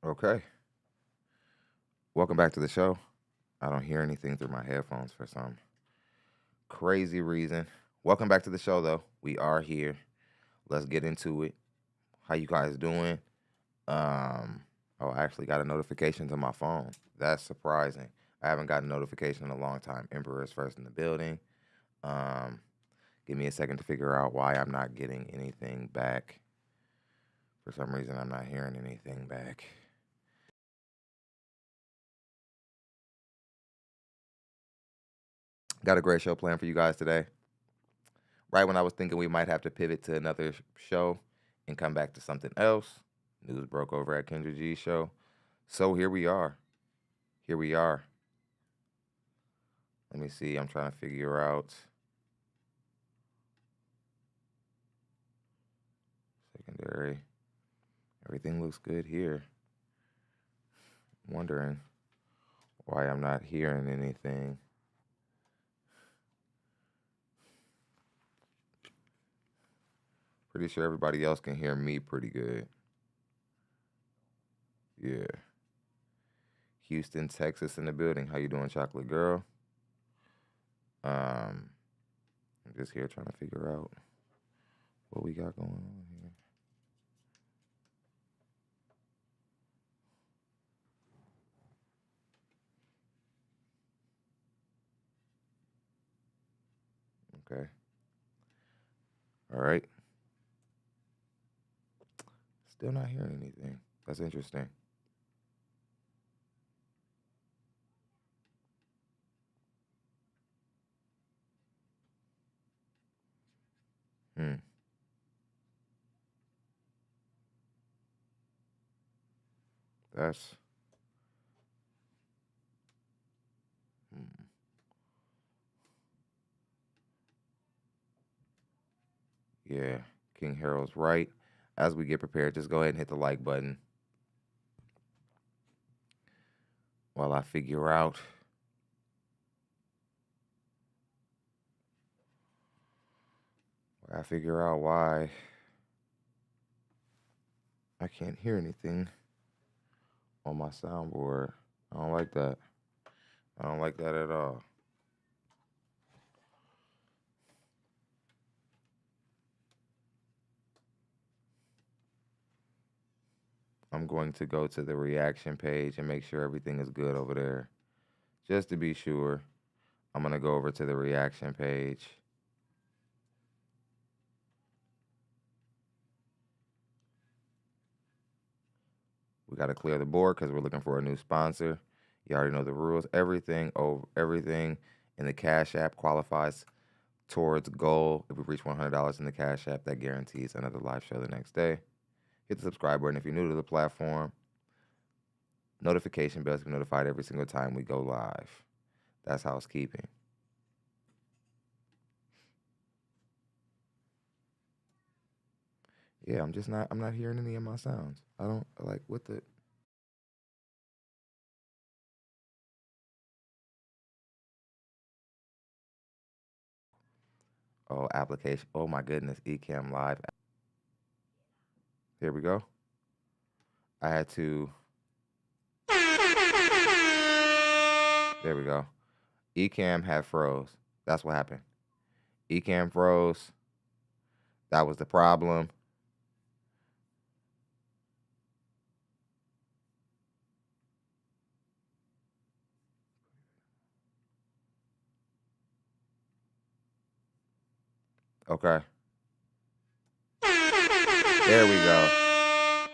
Okay. Welcome back to the show. I don't hear anything through my headphones for some crazy reason. Welcome back to the show, though. We are here. Let's get into it. How you guys doing? Oh, I actually got a notification to my phone. That's surprising. I haven't gotten a notification in a long time. Emperor is first in the building. Give me a second to figure out why I'm not getting anything back. For some reason, I'm not hearing anything back. Got a great show planned for you guys today. Right when I was thinking we might have to pivot to another show and come back to something else, news broke over at Kendra G's show. So here we are. Here we are. Let me see. I'm trying to figure out. Secondary. Everything looks good here. I'm wondering why I'm not hearing anything. Pretty sure everybody else can hear me pretty good. Yeah. Houston, Texas in the building. How you doing, Chocolate Girl? I'm just here trying to figure out what we got going on here. Okay. All right. Still not hearing anything. That's interesting. That's yeah. King Harold's right. As we get prepared, just go ahead and hit the like button while I figure out why I can't hear anything on my soundboard. I don't like that. I don't like that at all. I'm going to go to the reaction page and make sure everything is good over there. Just to be sure, I'm going to go over to the reaction page. We got to clear the board because we're looking for a new sponsor. You already know the rules. Everything in the Cash App qualifies towards goal. If we reach $100 in the Cash App, that guarantees another live show the next day. Hit the subscribe button if you're new to the platform. Notification bells to be notified every single time we go live. That's housekeeping. Yeah, I'm not hearing any of my sounds. I don't like what the. Oh, application. Oh my goodness, ECAM live. Here we go. I had to. There we go. ECAM had froze. That's what happened. ECAM froze. That was the problem. Okay. There we go.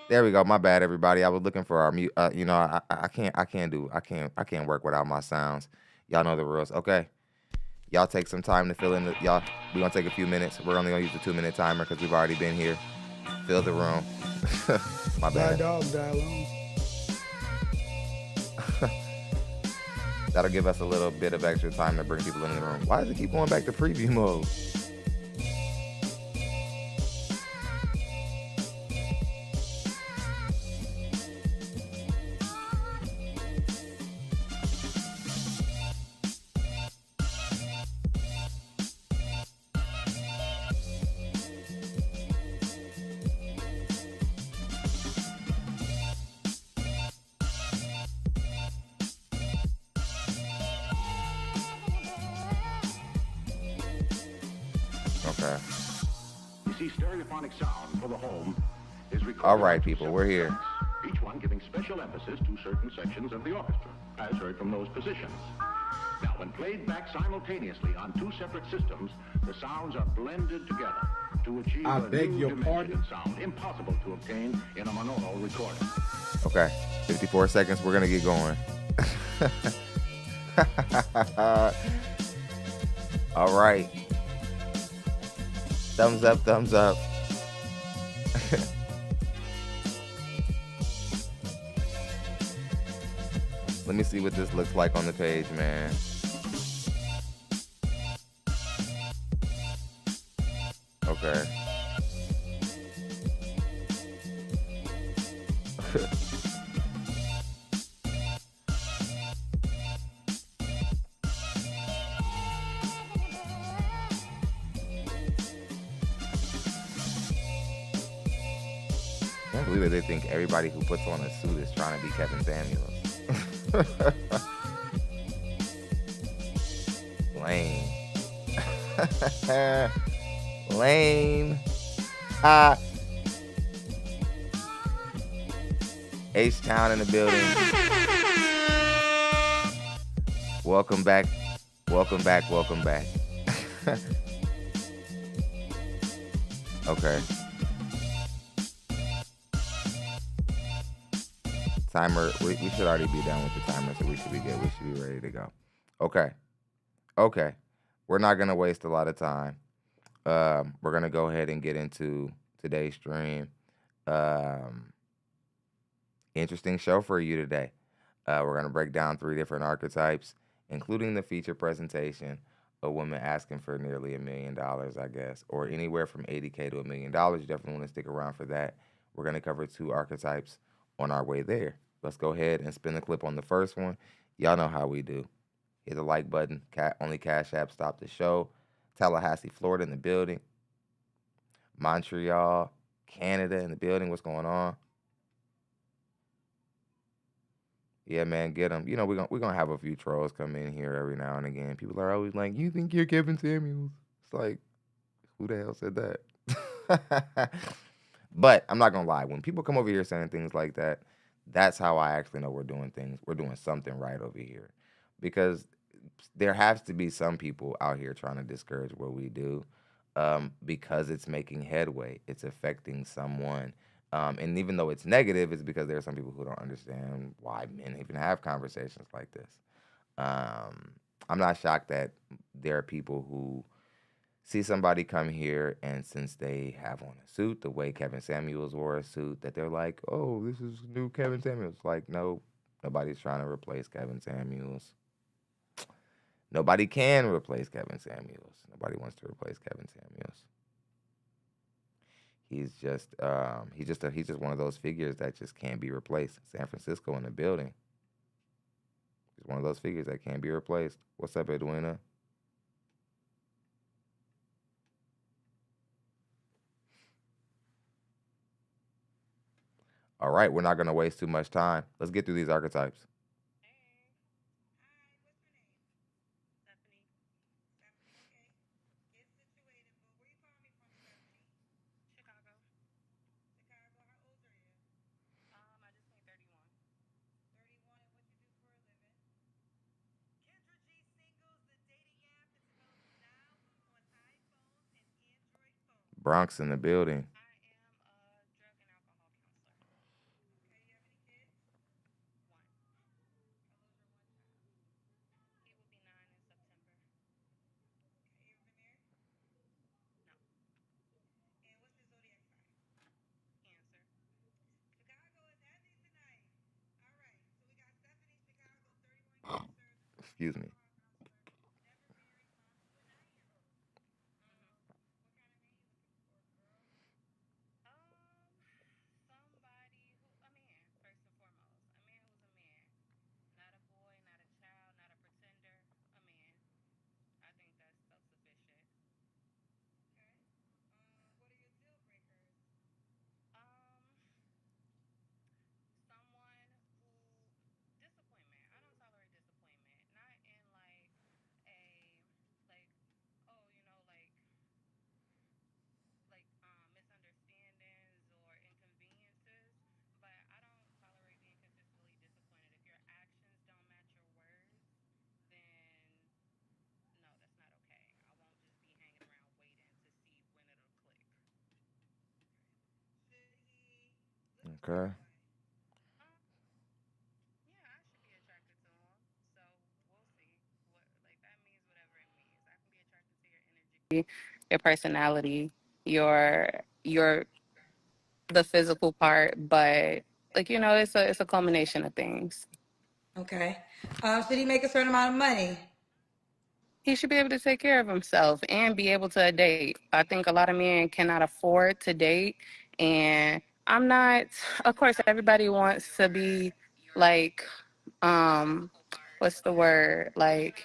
There we go. My bad, everybody. I was looking for our mute. You know, I can't work without my sounds. Y'all know the rules. Okay. Y'all take some time to fill in the we're gonna take a few minutes. We're only gonna use the 2-minute timer because we've already been here. Fill the room. My bad. My dog died alone. That'll give us a little bit of extra time to bring people in the room. Why does it keep going back to preview mode? Okay. You see, stereophonic sound for the home is recorded. All right, people, we're here. Each one giving special emphasis to certain sections of the orchestra, as heard from those positions. Now, when played back simultaneously on two separate systems, the sounds are blended together to achieve a new dimension of sound impossible to obtain in a monaural recording. Okay, 54 seconds. We're gonna get going. All right. Thumbs up, thumbs up. Let me see what this looks like on the page, man. Okay. I can't believe that they think everybody who puts on a suit is trying to be Kevin Samuels. Lame. Lame. H-Town in the building. Welcome back. Welcome back. Welcome back. Okay. Timer. We should already be done with the timer, so we should be good. We should be ready to go. Okay. Okay. We're not going to waste a lot of time. We're going to go ahead and get into today's stream. Interesting show for you today. We're going to break down 3 different archetypes, including the feature presentation, a woman asking for nearly $1 million, I guess, or anywhere from $80K to $1 million. You definitely want to stick around for that. We're going to cover 2 archetypes on our way there. Let's go ahead and spin the clip on the first one. Y'all know how we do. Hit the like button. Only CASHAPP stop the show. Tallahassee, Florida in the building. Montreal, Canada in the building. What's going on? Yeah, man, get them. You know, we're gonna have a few trolls come in here every now and again. People are always like, "You think you're Kevin Samuels?" It's like, who the hell said that? But I'm not gonna lie. When people come over here saying things like that, that's how I actually know we're doing things. We're doing something right over here, because there has to be some people out here trying to discourage what we do, because it's making headway. It's affecting someone. And even though it's negative, it's because there are some people who don't understand why men even have conversations like this. I'm not shocked that there are people who see somebody come here, and since they have on a suit, the way Kevin Samuels wore a suit, that they're like, oh, this is new Kevin Samuels. Like, no, nobody's trying to replace Kevin Samuels. Nobody can replace Kevin Samuels. Nobody wants to replace Kevin Samuels. He's just one of those figures that just can't be replaced. San Francisco in the building. He's one of those figures that can't be replaced. What's up, Edwina? All right, we're not going to waste too much time. Let's get through these archetypes. Bronx in the building. Excuse me. Okay. Your personality, your the physical part, but like it's a culmination of things. Okay. Should he make a certain amount of money? He should be able to take care of himself and be able to date. I think a lot of men cannot afford to date, and I'm not. Of course, everybody wants to be like, um, what's the word? Like,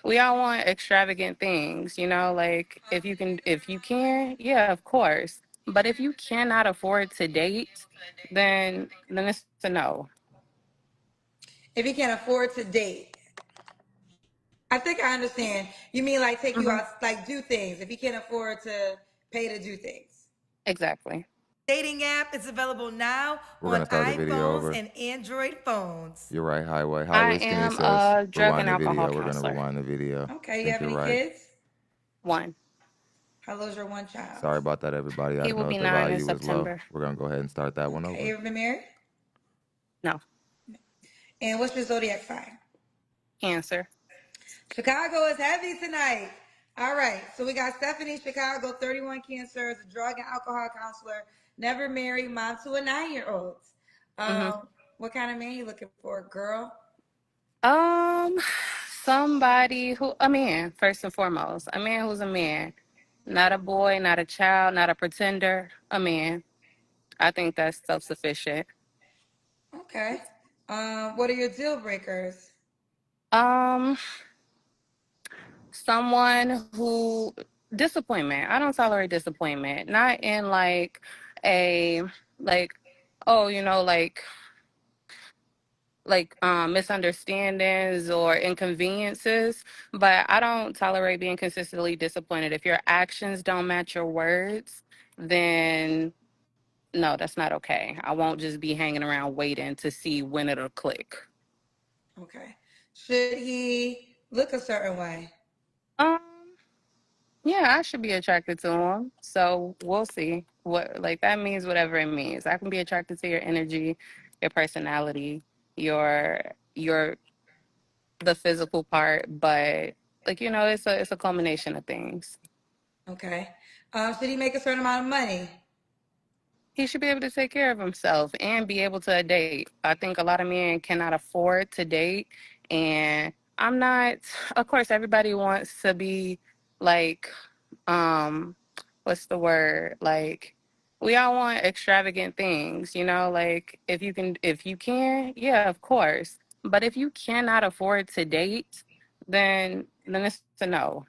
we all want extravagant things, Like, if you can, yeah, of course. But if you cannot afford to date, then it's a no. If he can't afford to date. I think I understand. You mean like take you Hmm. out, like do things. If he can't afford to pay to do things. Exactly. Dating app is available now We're on gonna start the video iPhones over. and Android phones. You're right, Highway. I Highway Skinny am says a drug rewind and the alcohol video. We're gonna counselor. rewind the video. I Okay, you think have you're any right. kids? One. How old's your one child? Sorry about that, everybody. I He don't will know be if the 9 in value was low. September. We're gonna go ahead and start that one Okay, over. you ever been married? No. And what's your zodiac sign? Cancer. Chicago is heavy tonight. All right, so we got Stephanie, Chicago, 31 Cancer, is a drug and alcohol counselor, never married, mom to a 9-year-old. Hmm. What kind of man you looking for, girl? Um, somebody who a man first and foremost. A man who's a man, not a boy, not a child, not a pretender. A man. I think that's self-sufficient. Okay. What are your deal breakers? Um, someone who disappointment. I don't tolerate disappointment. Not in a like oh misunderstandings or inconveniences, but I don't tolerate being consistently disappointed. If your actions don't match your words, then no, that's not okay. I won't just be hanging around waiting to see when it'll click. Okay. Should he look a certain way? Um, yeah, I should be attracted to him. So we'll see. What like that means whatever it means. I can be attracted to your energy, your personality, your the physical part, but it's a culmination of things. Okay. Should he make a certain amount of money? He should be able to take care of himself and be able to date. I think a lot of men cannot afford to date, and I'm not. Of course, everybody wants to be like, um, what's the word? Like, we all want extravagant things, Like, if you can, yeah, of course. But if you cannot afford to date, then it's a no.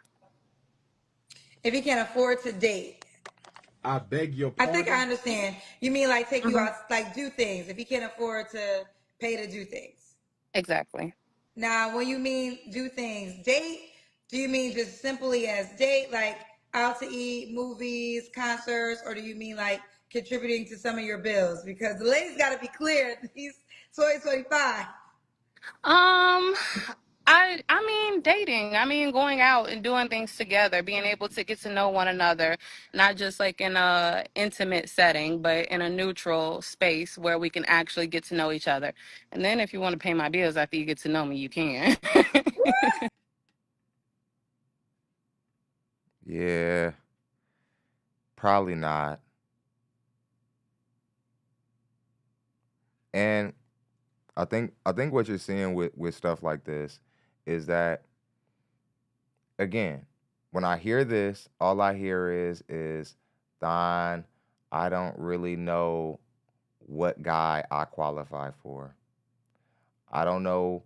If he can't afford to date. I beg your I think I pardon. understand. You mean like take you Hmm. out, like do things. If he can't afford to pay to do things. Exactly. Now, when you mean do things, date, do you mean just simply as date, like out to eat, movies, concerts, or do you mean like contributing to some of your bills? Because the ladies got to be clear. He's 2025. Um, I mean dating. I mean going out and doing things together, being able to get to know one another, not just like in a intimate setting, but in a neutral space where we can actually get to know each other. And then if you want to pay my bills after you get to know me, you can. Yeah, probably not. And I think what you're seeing with stuff like this is that, again, when I hear this, all I hear is Don, I don't really know what guy I qualify for. I don't know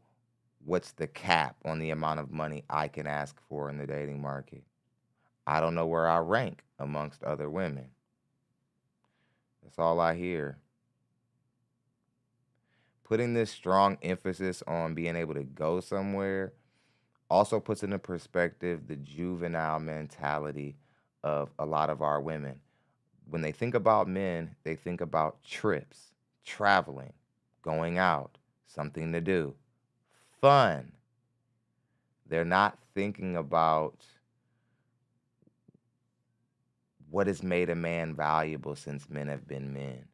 what's the cap on the amount of money I can ask for in the dating market. I don't know where I rank amongst other women. That's all I hear. Putting this strong emphasis on being able to go somewhere also puts into perspective the juvenile mentality of a lot of our women. When they think about men, they think about trips, traveling, going out, something to do, fun. They're not thinking about what has made a man valuable since men have been men.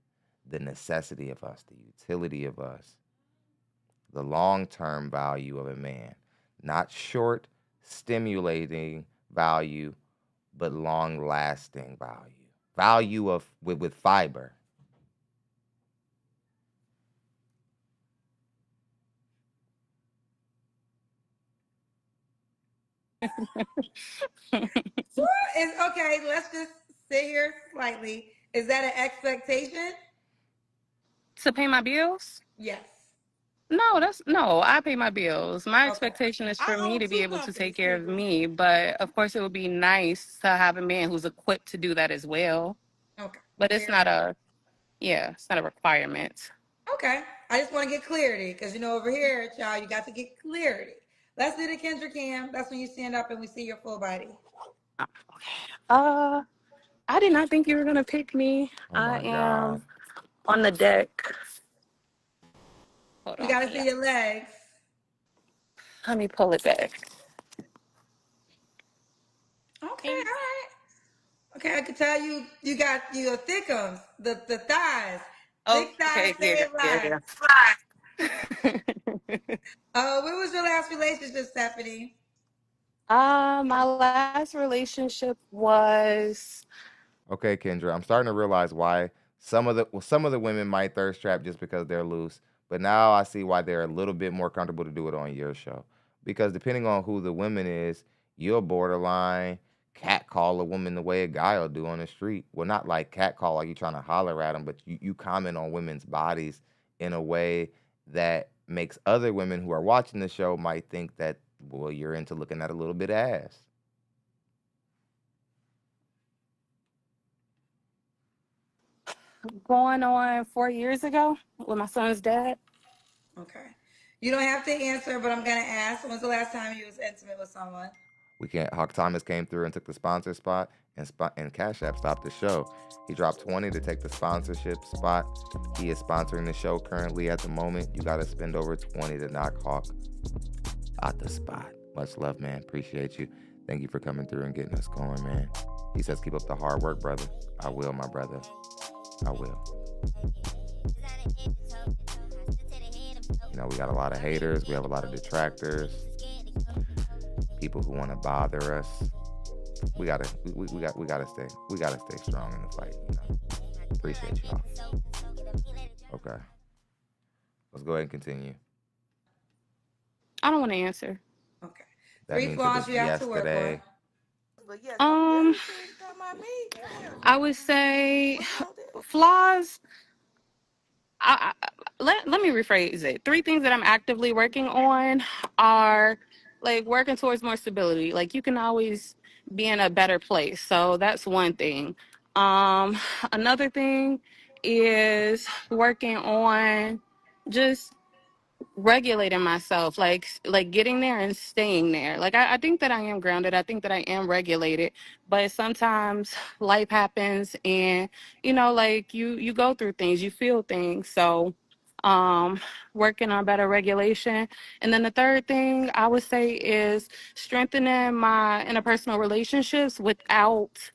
the necessity of us, the utility of us, the long-term value of a man, not short, stimulating value, but long-lasting value. Value of with fiber. Is okay. Let's just sit here slightly. Is that an expectation? To pay my bills? Yes. No, I pay my bills. My Okay. expectation is for I me own to be two able to take companies care too, of girl. me, but of course it would be nice to have a man who's equipped to do that as well. Okay. But it's Fair not enough. it's not a requirement. Okay. I just want to get clarity because over here, y'all, you got to get clarity. Let's do the Kendra cam. That's when you stand up and we see your full body. Uh, I did not think you were gonna pick me. Oh I my God. am on the deck. Hold We on, got to see yeah. your legs. Let me pull it back. Okay. All right. Okay. I could tell you got your thickums, the thighs. Oh, Thick thighs okay, yeah, save lives. yeah, yeah. When was your last relationship, Stephanie? My last relationship was Okay, Kendra, I'm starting to realize why some of the women might thirst trap just because they're loose, but now I see why they're a little bit more comfortable to do it on your show. Because depending on who the woman is, you'll borderline catcall a woman the way a guy will do on the street. Well, not like catcall like you trying to holler at them, but you comment on women's bodies in a way that makes other women who are watching the show might think that, well, you're into looking at a little bit of ass. going on 4 years ago with my son's dad. Okay. You don't have to answer, but I'm gonna ask. When's the last time you was intimate with someone? We can't. Hawk Thomas came through and took the sponsor spot, and Cash App stopped the show. He dropped 20 to take the sponsorship spot. He is sponsoring the show currently at the moment. You got to spend over 20 to knock Hawk out the spot. Much love, man. Appreciate you. Thank you for coming through and getting us going, man. He says, keep up the hard work, brother. I will, my brother. I will. You know, we got a lot of haters. We have a lot of detractors. People who want to bother us. We gotta stay strong in the fight. You know. Appreciate y'all. Okay, let's go ahead and continue. I don't want to answer. Okay. That Three means it flaws was you have to work yesterday. on. But yes, Um, everything come at me. I would say What's wrong with it? flaws. Let me rephrase it. Three things that I'm actively working on are like working towards more stability. Like you can always be in a better place. So that's one thing. Um, Another thing is working on just regulating myself, like getting there and staying there. Like I think that I am grounded. I think that I am regulated, but sometimes life happens and like you go through things, you feel things. So um working on better regulation. And then the third thing I would say is strengthening my interpersonal relationships without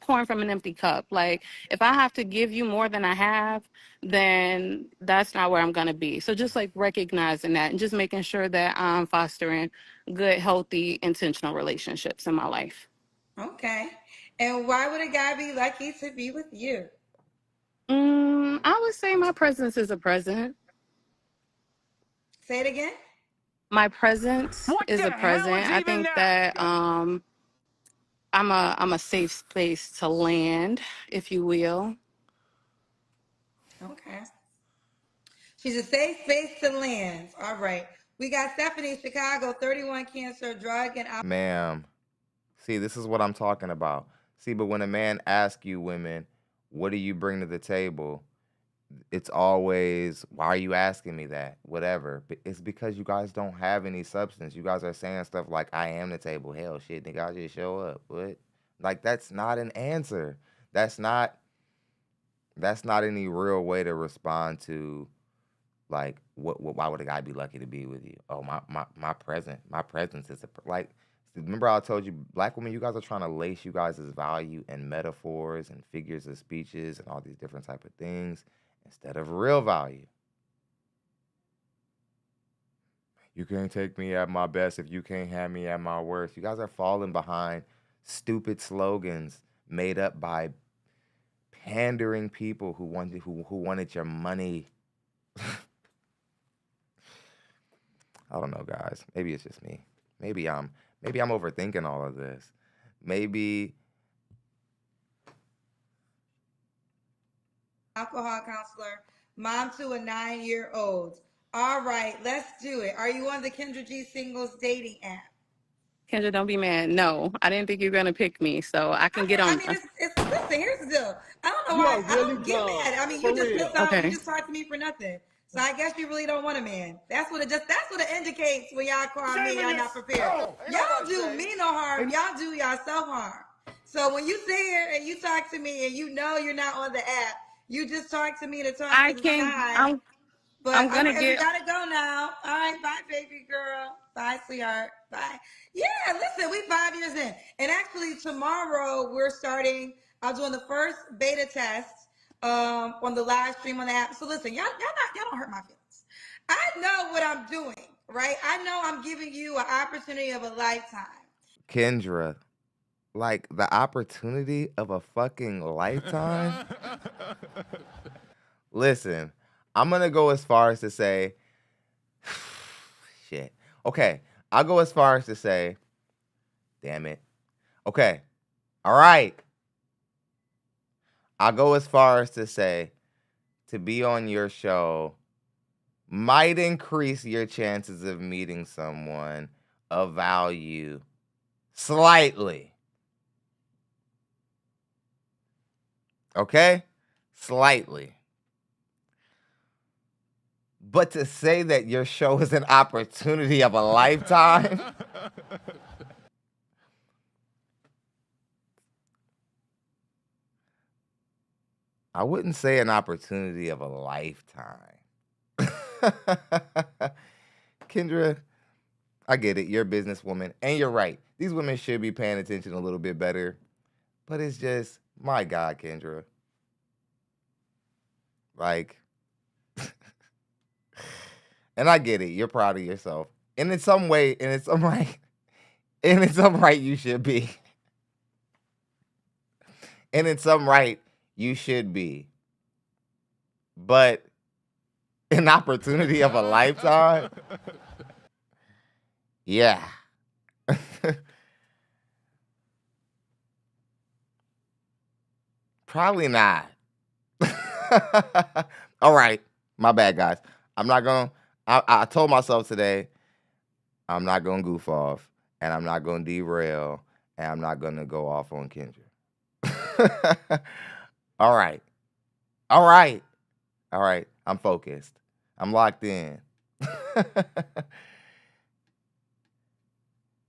pouring from an empty cup. Like if I have to give you more than I have, then that's not where I'm gonna be. So just like recognizing that and just making sure that I'm fostering good, healthy, intentional relationships in my life. Okay. And why would a guy be lucky to be with you? I would say my presence is a present. Say it again. My presence What is the a hell present. is I even think that? that I'm a safe space to land, if you will. Okay. She's a safe space to land. All right. We got Stephanie, Chicago, 31 cancer, drug and alcohol. Ma'am, see, this is what I'm talking about. See, but when a man asks you, women, what do you bring to the table? It's always, why are you asking me that? Whatever. But it's because you guys don't have any substance. You guys are saying stuff like, I am the table. Hell, shit, nigga, I'll just show up. What? Like, that's not an answer. That's not any real way to respond to, like, why would a guy be lucky to be with you? Oh, my presence is like, remember I told you, black women, you guys are trying to lace you guys' value and metaphors and figures of speeches and all these different type of things instead of real value. You can't take me at my best if you can't have me at my worst. You guys are falling behind stupid slogans made up by pandering people who wanted your money. I don't know, guys. Maybe it's just me. Maybe I'm overthinking all of this. Maybe Alcohol counselor, mom to a 9-year-old. All right, let's do it. Are you on the Kendra G singles dating app? Kendra, don't be mad. No, I didn't think you were gonna pick me, so I can get on. Listen, here's the deal. I don't know You why are I really don't get dumb. mad. I mean, For you just real. missed out. You Okay. just talked to me for nothing. So I guess you really don't want a man. That's what it indicates when y'all call me and y'all not prepared. Y'all do me no harm. Y'all do yourself harm. So when you sit here and you talk to me and you know you're not on the app, you just talk to me to talk I to the can. sky. But I'm gonna we get. gotta go now. All right, bye, baby girl. Bye, sweetheart. Bye. Yeah, listen, we 5 years in, and actually tomorrow we're starting. I'm doing the first beta test on the live stream on the app. So listen, y'all don't hurt my feelings. I know what I'm doing, right? I know I'm giving you an opportunity of a lifetime. Kendra, like the opportunity of a fucking lifetime. Listen, I'm gonna go as far as to say, shit. Okay, I'll go as far as to say, damn it. Okay, all right. I'll go as far as to say, to be on your show might increase your chances of meeting someone of value slightly. Okay? Slightly. But to say that your show is an opportunity of a lifetime, I wouldn't say an opportunity of a lifetime. Kendra, I get it. You're a businesswoman, and you're right. These women should be paying attention a little bit better. But it's just, my God, Kendra. Like, and I get it. You're proud of yourself. And in some way, and it's some right, and in some right, you should be. And in some right, you should be. But an opportunity of a lifetime? Yeah. Probably not. All right. My bad, guys. I'm not going to, I told myself today, I'm not going to goof off, and I'm not going to derail, and I'm not going to go off on Kendra. All right. All right. All right. I'm focused. I'm locked in.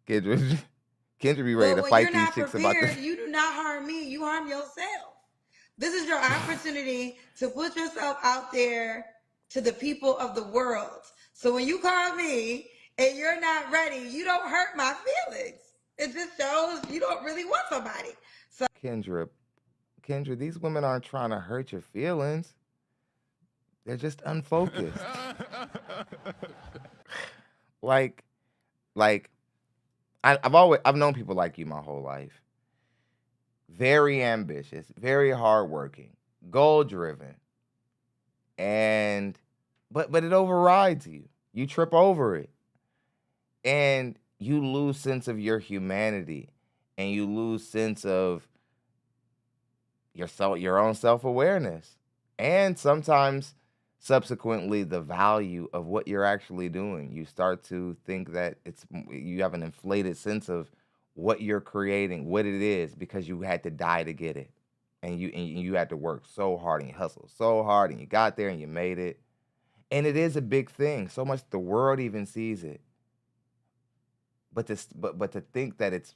Kendra be ready to But when fight you're these not chicks about prepared, this. you do not harm me. You harm yourself. This is your opportunity to put yourself out there to the people of the world. So when you call me and you're not ready, you don't hurt my feelings. It just shows you don't really want somebody. So Kendra, these women aren't trying to hurt your feelings. They're just unfocused. like, I've known people like you my whole life. Very ambitious, very hardworking, goal driven, and but it overrides you. You trip over it, and you lose sense of your humanity, and you lose sense of your own self-awareness, and sometimes subsequently the value of what you're actually doing. You start to think that you have an inflated sense of what you're creating, what it is, because you had to die to get it. And you had to work so hard and you hustled so hard and you got there and you made it. And it is a big thing. So much the world even sees it. But to think that it's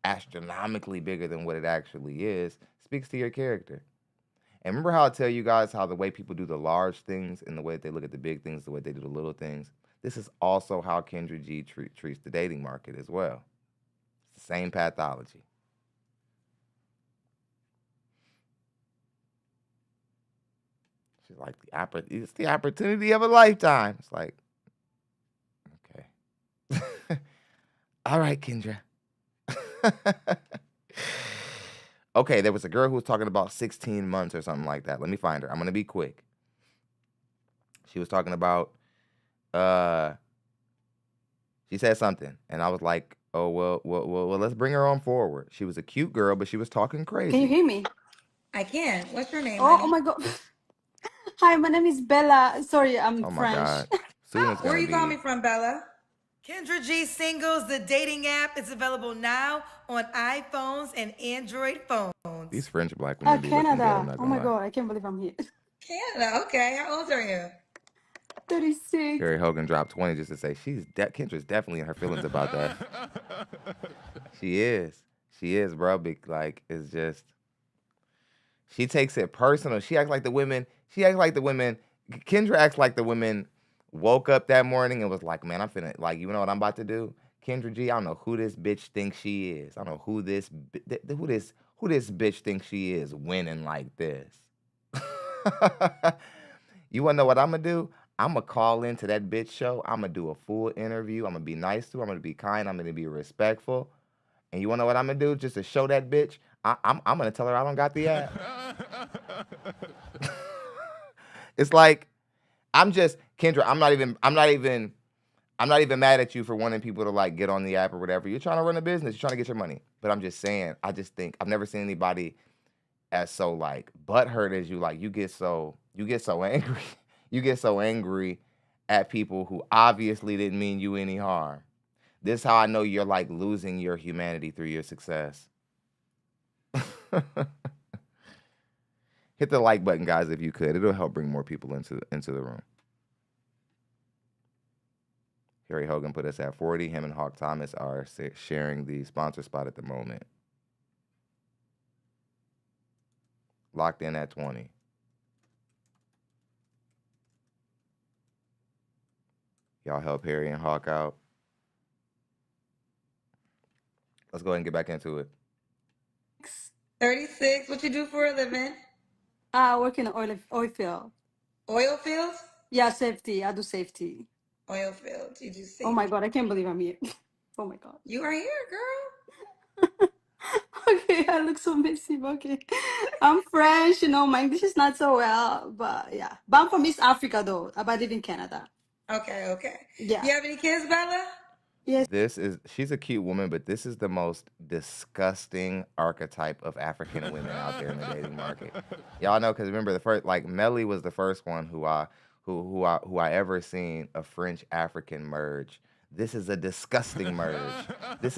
astronomically bigger than what it actually is speaks to your character. And remember how I tell you guys how the way people do the large things and the way that they look at the big things, the way they do the little things? This is also how Kendra G treats the dating market as well. Same pathology. She's like, it's the opportunity of a lifetime. It's like, okay. All right, Kendra. Okay, there was a girl who was talking about 16 months or something like that. Let me find her. I'm going to be quick. She was talking about, she said something, and I was like, oh, well, let's bring her on forward. She was a cute girl, but she was talking crazy. Can you hear me? I can. What's your name, Oh honey? my God. Hi, my name is Bella. Sorry, I'm Oh, my French. God. Soon it's Where going you to calling be. me from, Bella? Kendra G Singles, the dating app, is available now on iPhones and Android phones. These French black women be looking good, I'm Canada. not Oh going my to lie. God, I can't believe I'm here. Canada, okay. How old are you? 36. Carrie Hogan dropped 20 just to say Kendra's definitely in her feelings about that. She is, bro. Like, it's just, she takes it personal. She acts like the women. Kendra acts like the women woke up that morning and was like, man, I'm finna, like, you know what I'm about to do? Kendra G, I don't know who this bitch thinks she is. I don't know who this bitch thinks she is winning like this. You wanna know what I'm gonna do? I'm gonna call into that bitch show. I'm gonna do a full interview. I'm gonna be nice to her. I'm gonna be kind. I'm gonna be respectful. And you wanna know what I'm gonna do? Just to show that bitch, I'm gonna tell her I don't got the app. It's like, Kendra, I'm not even mad at you for wanting people to like get on the app or whatever. You're trying to run a business. You're trying to get your money. But I'm just saying, I just think I've never seen anybody as so like butthurt as you. Like, you get so angry. You get so angry at people who obviously didn't mean you any harm. This is how I know you're like losing your humanity through your success. Hit the like button, guys, if you could. It'll help bring more people into the room. Harry Hogan put us at 40. Him and Hawk Thomas are sharing the sponsor spot at the moment. Locked in at 20. Y'all help Harry and Hawk out. Let's go ahead and get back into it. 36. What you do for a living? I work in the oil field. Oil fields? Yeah, safety. I do safety. Oil fields. You do safety. Oh my God, I can't believe I'm here. Oh my God. You are here, girl. Okay, I look so messy. Okay. I'm French, my English is not so well, but yeah. But I'm from East Africa though. But I live in Canada. Okay. Yeah. You have any kids, Bella? Yes. She's a cute woman, but this is the most disgusting archetype of African women out there in the dating market. Y'all know, because remember the first, like, Melly was the first one who I ever seen a French African merge. This is a disgusting merge. This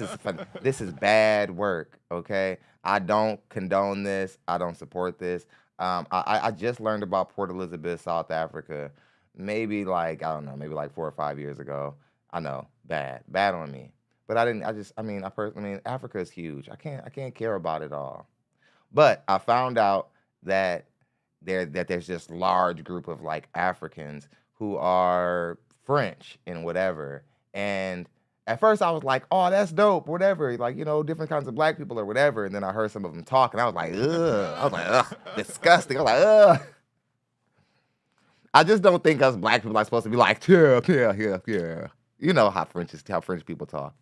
is bad work. Okay, I don't condone this. I don't support this. I just learned about Port Elizabeth, South Africa, maybe like 4 or 5 years ago. I know, bad on me. But Africa is huge. I can't care about it all. But I found out that there's this large group of like Africans who are French and whatever. And at first I was like, oh, that's dope, whatever. Like, different kinds of black people or whatever. And then I heard some of them talk and I was like, ugh, disgusting. I was like, ugh. I just don't think us black people are supposed to be like, yeah. You know how French people talk.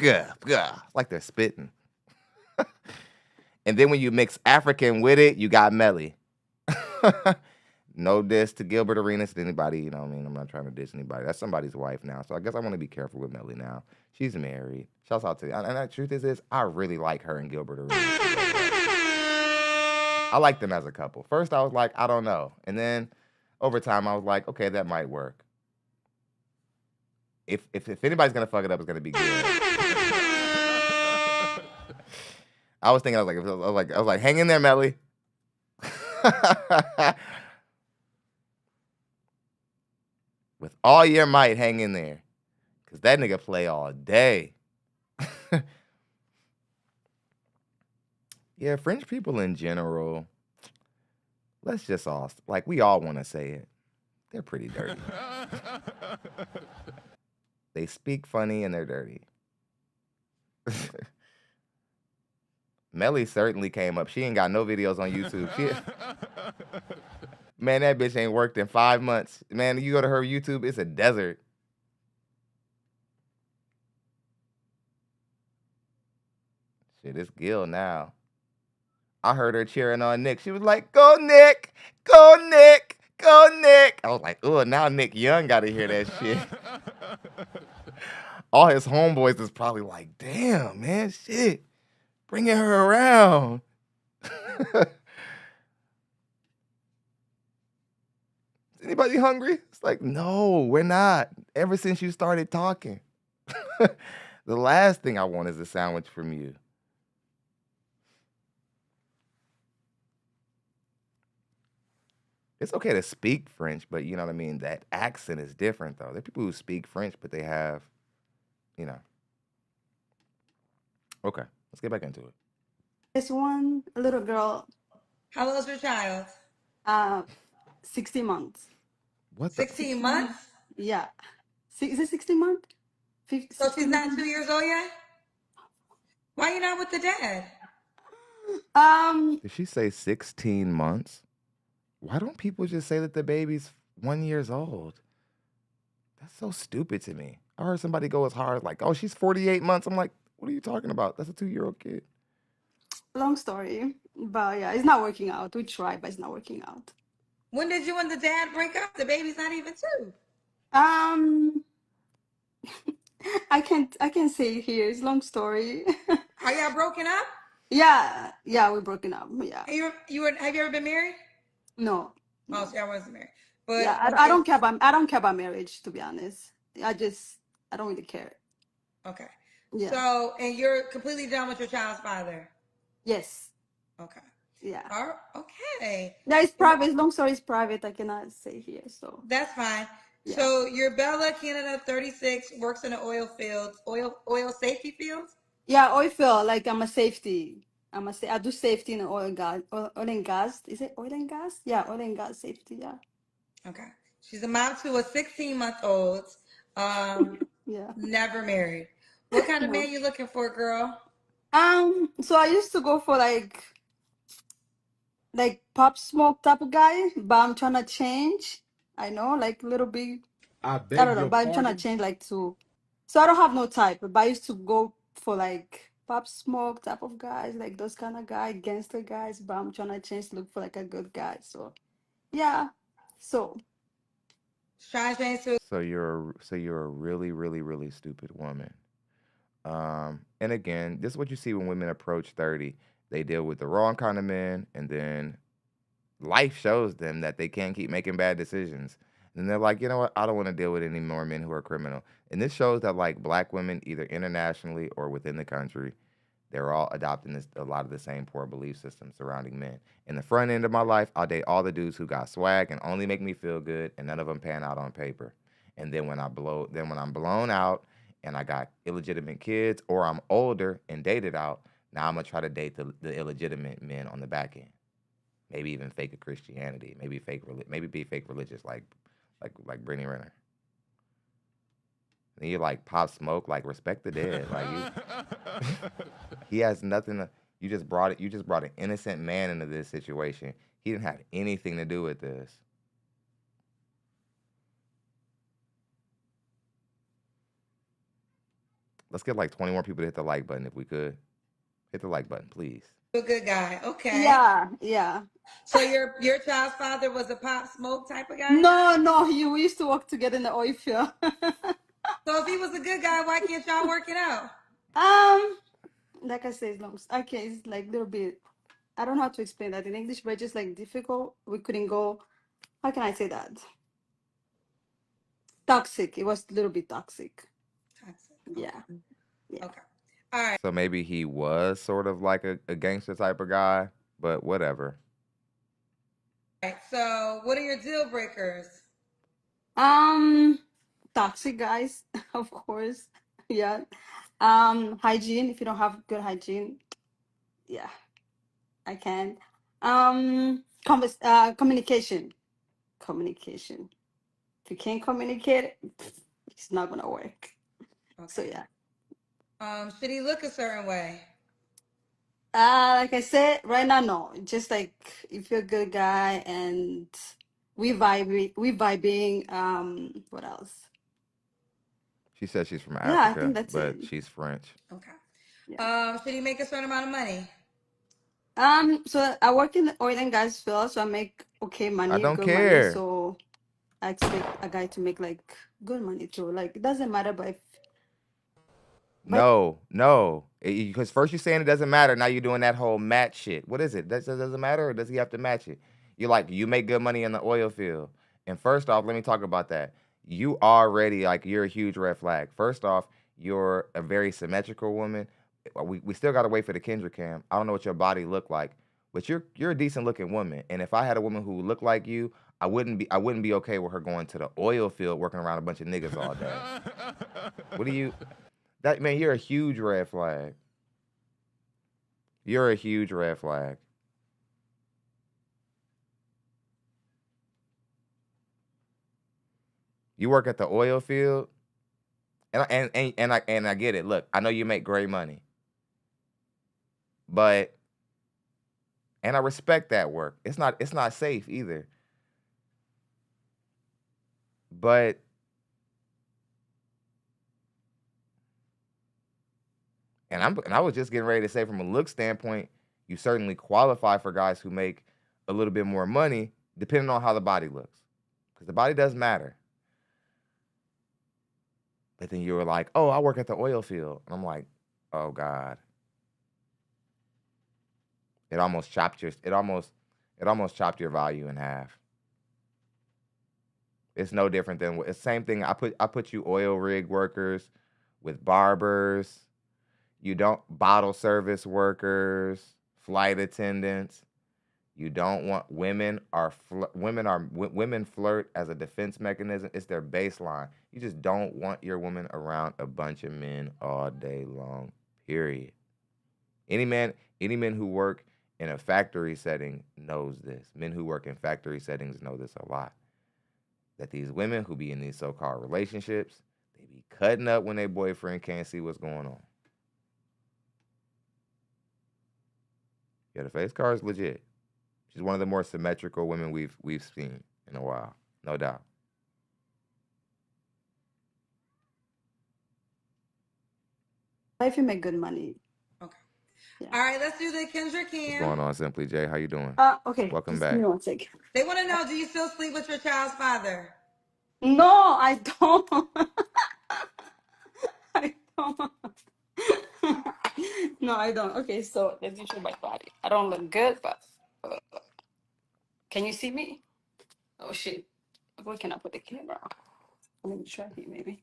Yeah, like they're spitting. And then when you mix African with it, you got Melly. No diss to Gilbert Arenas, to anybody, I'm not trying to diss anybody. That's somebody's wife now. So I guess I want to be careful with Melly now. She's married. Shouts out to you. And the truth is this, I really like her and Gilbert Arenas. I like them as a couple. First, I was like, I don't know. And then over time, I was like, okay, that might work. If anybody's gonna fuck it up, it's gonna be good. I was like, hang in there, Melly. With all your might, hang in there, cause that nigga play all day. Yeah, French people in general. Let's just all we all want to say it. They're pretty dirty. They speak funny and they're dirty. Melly certainly came up. She ain't got no videos on YouTube. Man, that bitch ain't worked in 5 months. Man, you go to her YouTube, it's a desert. Shit, it's Gil now. I heard her cheering on Nick. She was like, "Go Nick, go Nick, go Nick." I was like, "Oh, now Nick Young got to hear that shit." All his homeboys is probably like, "Damn, man, shit, bringing her around." Anybody hungry? It's like, no, we're not. Ever since you started talking. The last thing I want is a sandwich from you. It's okay to speak French, but you know what I mean? That accent is different, though. There are people who speak French, but they have, you know. Okay, let's get back into it. This one, a little girl, How old is your child? 16 months. What the? 16 months? Yeah. Is it 16 months? 50, So she's 16 not months? 2 years old yet? Why you not with the dad? Did she say 16 months? Why don't people just say that the baby's 1 year old? That's so stupid to me. I heard somebody go as hard as like, "Oh, she's 48 months." I'm like, what are you talking about? That's a 2-year-old kid. long story. But yeah, it's not working out. We tried, but it's not working out. When did you and the dad break up? The baby's not even 2. Um, I can't say it here. It's long story. Are y'all broken up? Yeah, we're broken up. Yeah. Have you ever been married? No, Oh, no. so y'all wasn't married. But Yeah, I okay, don't care about I don't care about marriage, to be honest. I don't really care. okay. Yeah. So, and you're completely done with your child's father. Yes. Okay. Yeah. All right. Okay. Yeah, it's private. Long story is private. I cannot say here. So That's fine. yeah. So you're Bella, Canada, 36, works in the oil fields, oil safety fields. Yeah, oil field, like I'm a safety. I do safety in oil and gas. Oil and gas. Is it oil and gas? Yeah, oil and gas safety. Yeah. Okay. She's a mom to a 16-month-old. Yeah. Never married. What kind of No. man you looking for, girl? So I used to go for like pop smoke type of guy, but I'm trying to change. I know, like a little bit. I I beg don't know, your but I'm trying to pardon. change like to. So I don't have no type, but I used to go for like pop smoke type of guys, like those kind of guy, gangster guys. But I'm trying to change, look for like a good guy. So yeah. So Trying to change to. So you're a really, really, really stupid woman. And again, this is what you see when women approach 30. They deal with the wrong kind of men, and then life shows them that they can't keep making bad decisions. And they're like, you know what? I don't want to deal with any more men who are criminal. And this shows that like black women, either internationally or within the country, they're all adopting a lot of the same poor belief systems surrounding men. In the front end of my life, I'll date all the dudes who got swag and only make me feel good, and none of them pan out on paper. And then when I'm blown out and I got illegitimate kids, or I'm older and dated out, now I'm gonna try to date the illegitimate men on the back end. Maybe even fake a Christianity. Maybe be fake religious like Brittany Renner. And you like Pop Smoke, like respect the dead. Like you, he has nothing. You just brought it. You just brought an innocent man into this situation. He didn't have anything to do with this. Let's get like 20 more people to hit the like button if we could. Hit the like button, please. A good guy. Okay. yeah, yeah. So your child's father was a pop smoke type of guy? No. We used to work together in the oil field. So if he was a good guy, why can't y'all work it out? um, like I said, it's long. Okay, it's like a little bit. I don't know how to explain that in English, but it's just like difficult. We couldn't go. How can I say that? Toxic. It was a little bit toxic. Toxic. Yeah, yeah. Okay. All right. So maybe he was sort of like a gangster type of guy, but whatever. So what are your deal breakers? Um, Toxic guys, of course. Yeah. Hygiene. If you don't have good hygiene, yeah, I can. Communication. Communication. If you can't communicate, it's not gonna work. So Okay. yeah. Should he look a certain way? Like I said, right now, no. Just like if you're a good guy and we vibing. What else? She said she's from Yeah, I think Africa, that's it. but she's French. Okay. Yeah. Should he make a certain amount of money? So I work in the oil and gas field, so I make okay I money, don't good money. care. So I expect a guy to make like good money too. Like it doesn't matter, but No. Because first you're saying it doesn't matter. Now you're doing that whole match shit. What is it? Doesn't matter, or does he have to match it? You're like, you make good money in the oil field. And first off, let me talk about that. You already, like, you're a huge red flag. First off, you're a very symmetrical woman. We still got to wait for the Kendra cam. I don't know what your body look like, but you're a decent looking woman. And if I had a woman who looked like you, I wouldn't be okay with her going to the oil field working around a bunch of niggas all day. What do you? That man, you're a huge red flag. You're a huge red flag. You work at the oil field, and I get it. Look, I know you make great money, but and I respect that work. It's not safe either. But and I was just getting ready to say, from a look standpoint, you certainly qualify for guys who make a little bit more money, depending on how the body looks, because the body does matter. But then you were like, "Oh, I work at the oil field," and I'm like, "Oh God." It almost chopped your value in half. It's no different than it's same thing. I put you oil rig workers with barbers. You don't bottle service workers, flight attendants. You don't want women flirt as a defense mechanism. It's their baseline. You just don't want your woman around a bunch of men all day long. Period. Any men who work in a factory setting knows this. Men who work in factory settings know this a lot. That these women who be in these so-called relationships, they be cutting up when their boyfriend can't see what's going on. Yeah, the face card is legit. She's one of the more symmetrical women we've seen in a while, no doubt. if you make good money, Okay. yeah. All right, let's do the Kendra What's cam. going on, Simply J? How you doing? Okay. Welcome Just back. give me one second. They want to know, do you still sleep with your child's father? No, I don't. I don't. No, I don't. Okay, so let me show my body. I don't look good, but can you see me? Oh shit. Where can I put the camera? Let me try here, maybe.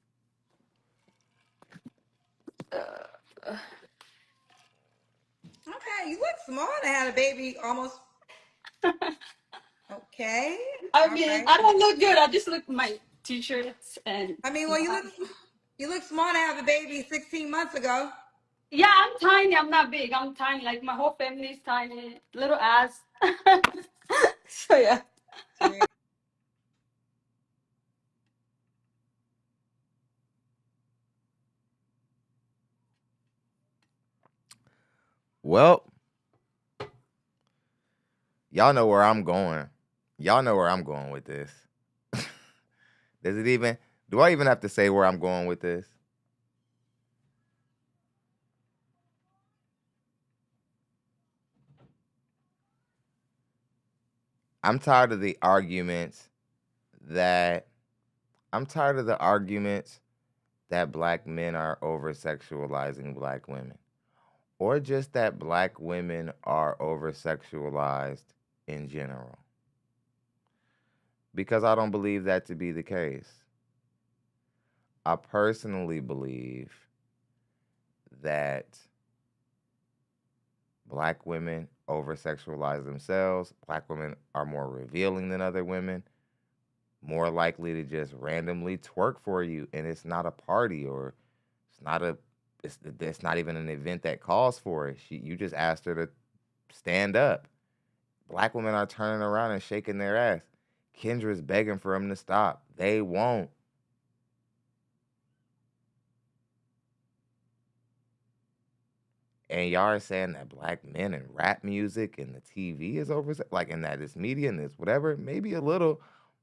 Okay, you look small to have a baby almost. Okay. I All mean, right. I don't look good. I just look my t-shirts and I mean, well, you look small to have a baby 16 months ago. yeah, I'm tiny. I'm not big. I'm tiny. Like my whole family is tiny. Little ass. So yeah. Well, y'all know where I'm going. Y'all know where I'm going with this. Do I even have to say where I'm going with this? I'm tired of the arguments that black men are over sexualizing black women, or just that black women are over sexualized in general. Because I don't believe that to be the case. I personally believe that black women over sexualize themselves. Black women are more revealing than other women, more likely to just randomly twerk for you, and it's not a party, or it's not even an event that calls for it. You just asked her to stand up. Black women are turning around and shaking their ass. Kendra's begging for them to stop. They won't. And y'all are saying that black men and rap music and the TV is over, like, and that it's media and it's whatever, maybe a little,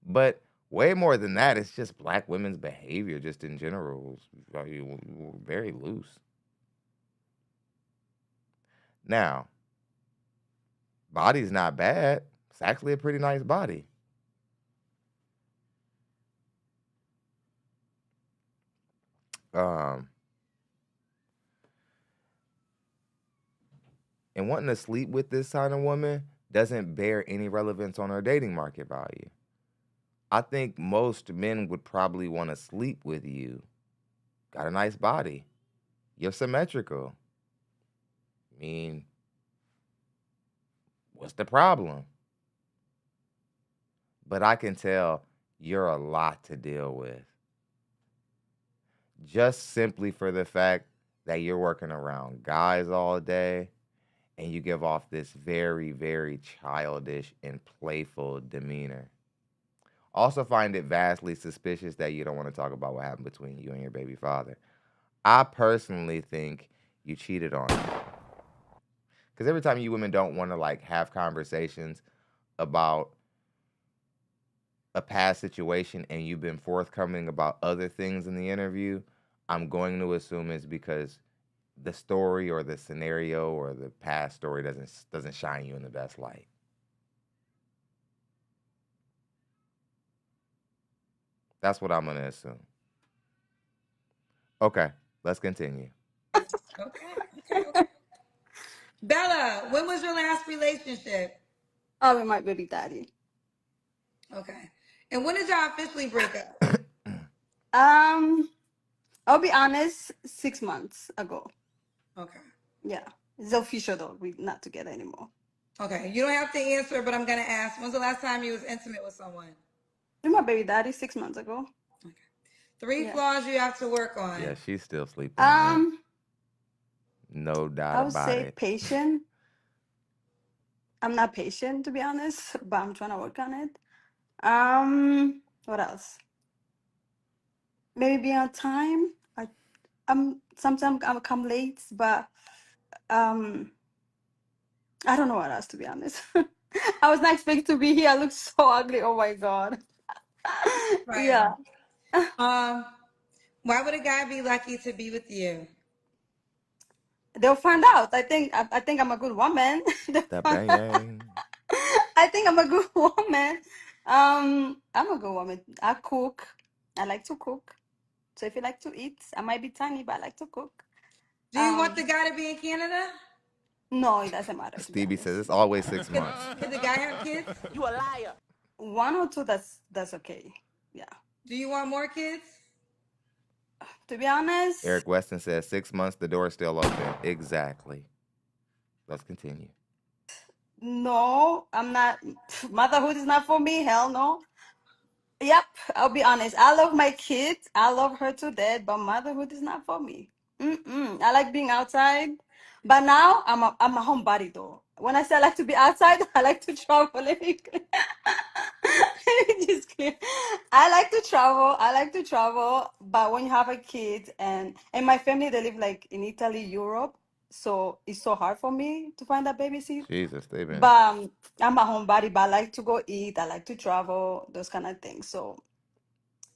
but way more than that. It's just black women's behavior, just in general, very loose. Now, body's not bad. It's actually a pretty nice body. And wanting to sleep with this kind of woman doesn't bear any relevance on her dating market value. I think most men would probably want to sleep with you. Got a nice body. You're symmetrical. I mean, what's the problem? But I can tell you're a lot to deal with. Just simply for the fact that you're working around guys all day and you give off this very, very childish and playful demeanor. Also find it vastly suspicious that you don't want to talk about what happened between you and your baby father. I personally think you cheated on him. Because every time you women don't want to like have conversations about a past situation and you've been forthcoming about other things in the interview, I'm going to assume it's because the story or the scenario or the past story doesn't shine you in the best light. That's what I'm going to assume. Okay, let's continue. Okay. Bella, when was your last relationship? Oh, with my baby daddy. Okay. And when did y'all officially break up? I'll be honest, 6 months ago. Okay. Yeah. It's official though. We're not together anymore. Okay. You don't have to answer, but I'm gonna ask. When's the last time you was intimate with someone? With my baby daddy 6 months ago. Okay. Three Yeah. flaws you have to work on. Yeah, she's still sleeping on him. No I doubt would about say it. patient. I'm not patient to be honest, but I'm trying to work on it. What else? Maybe be on time. Sometimes I'll come late, but I don't know what else to be honest. I was not expecting to be here. I look so ugly. Oh my god. Right. Yeah. Why would a guy be lucky to be with you? They'll find out. I think I'm a good woman. That bang yang. I think I'm a good woman. I'm a good woman. I cook. I like to cook. So if you like to eat, I might be tiny, but I like to cook. Do you want the guy to be in Canada? No, it doesn't matter. To be Stevie honest. says it's always 6 months. Could the guy have kids? You a liar. 1 or 2, that's okay. Yeah. Do you want more kids? To be honest, Eric Weston says 6 months, the door is still open. Exactly. Let's continue. no, I'm not. Motherhood is not for me. Hell no. Yep, I'll be honest. I love my kids. I love her to death, but motherhood is not for me. I like being outside, but now I'm a homebody though. When I say I like to be outside, I like to travel. Let me just clear. I like to travel. I like to travel, but when you have a kid and my family, they live like in Italy, Europe, so it's so hard for me to find a babysit. Jesus, they've been. But I'm a homebody, but I like to go eat. I like to travel, those kind of things. So,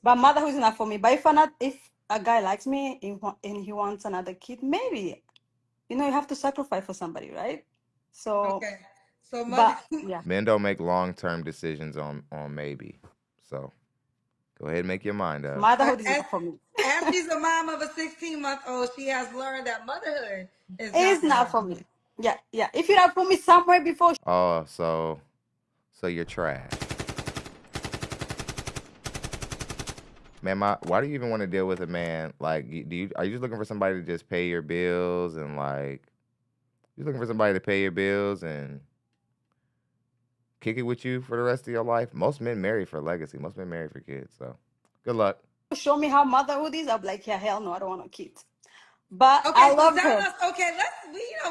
but motherhood is not for me. But if a guy likes me and he wants another kid, maybe, you have to sacrifice for somebody, right? So, Okay. So but yeah, Men don't make long-term decisions on maybe. So go ahead and make your mind up. motherhood is not for me. as she's a mom of a 16-month-old, she has learned that motherhood is It's not for me. Yeah. If you have put me somewhere before, Oh, so you're trash. Man, why do you even want to deal with a man? Like, are you just looking for somebody to just pay your bills and like, you looking for somebody to pay your bills and kick it with you for the rest of your life? Most men marry for legacy. Most men marry for kids. So, good luck. show me how motherhood is, I'll be like, yeah, hell no, I don't want a kid. But Okay, I so love tell her. us. Okay,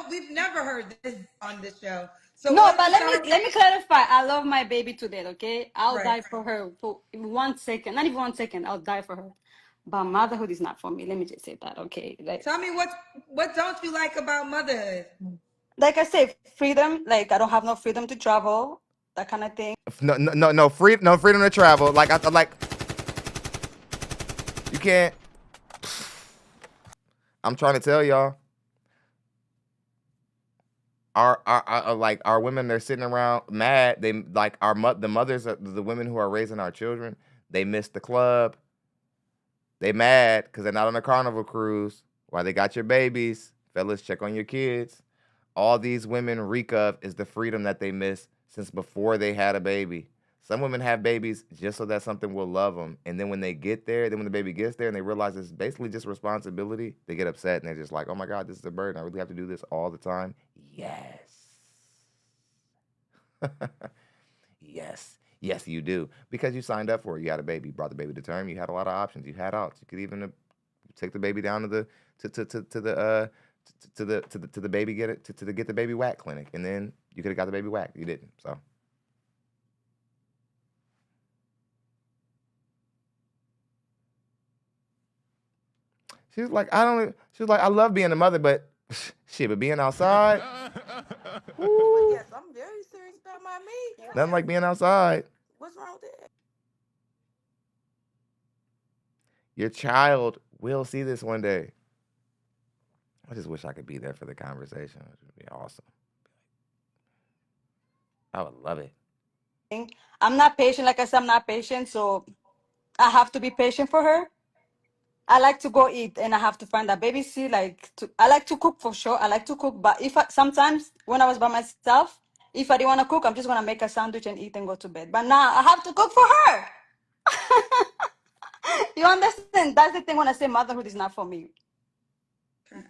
we've never heard this on this show. So No, what but is let me clarify. I love my baby to death. Okay, I'll Right. die for her for 1 second. Not even 1 second. I'll die for her. But motherhood is not for me. Let me just say that, okay? Tell me what don't you like about motherhood? Like I say, freedom. Like I don't have no freedom to travel, that kind of thing. No freedom to travel. Like I like you can't. I'm trying to tell y'all. Our like our women, they're sitting around mad. They like the mothers, the women who are raising our children. They missed the club. They mad because they're not on a carnival cruise. While they got your babies, fellas, check on your kids. All these women reek of is the freedom that they missed since before they had a baby. Some women have babies just so that something will love them. And then when they get there, then when the baby gets there and they realize it's basically just responsibility, they get upset and they're just like, oh my God, this is a burden. I really have to do this all the time. Yes. Yes. Yes, you do. Because you signed up for it. You had a baby, you brought the baby to term, you had a lot of options. You had outs. You could even take the baby down to the to the baby get the baby whack clinic, and then you could have got the baby whacked. You didn't. So she was like, she was like, I love being a mother, but shit, but being outside. But yes, I'm very serious about my meat. Nothing like being outside. What's wrong with that? Your child will see this one day. I just wish I could be there for the conversation. It would be awesome. I would love it. I'm not patient. Like I said, I'm not patient, so I have to be patient for her. I like to go eat, and I have to find a babysit. I like to cook for sure. I like to cook, but sometimes when I was by myself, if I didn't want to cook, I'm just gonna make a sandwich and eat and go to bed. But now I have to cook for her. You understand? That's the thing when I say motherhood is not for me.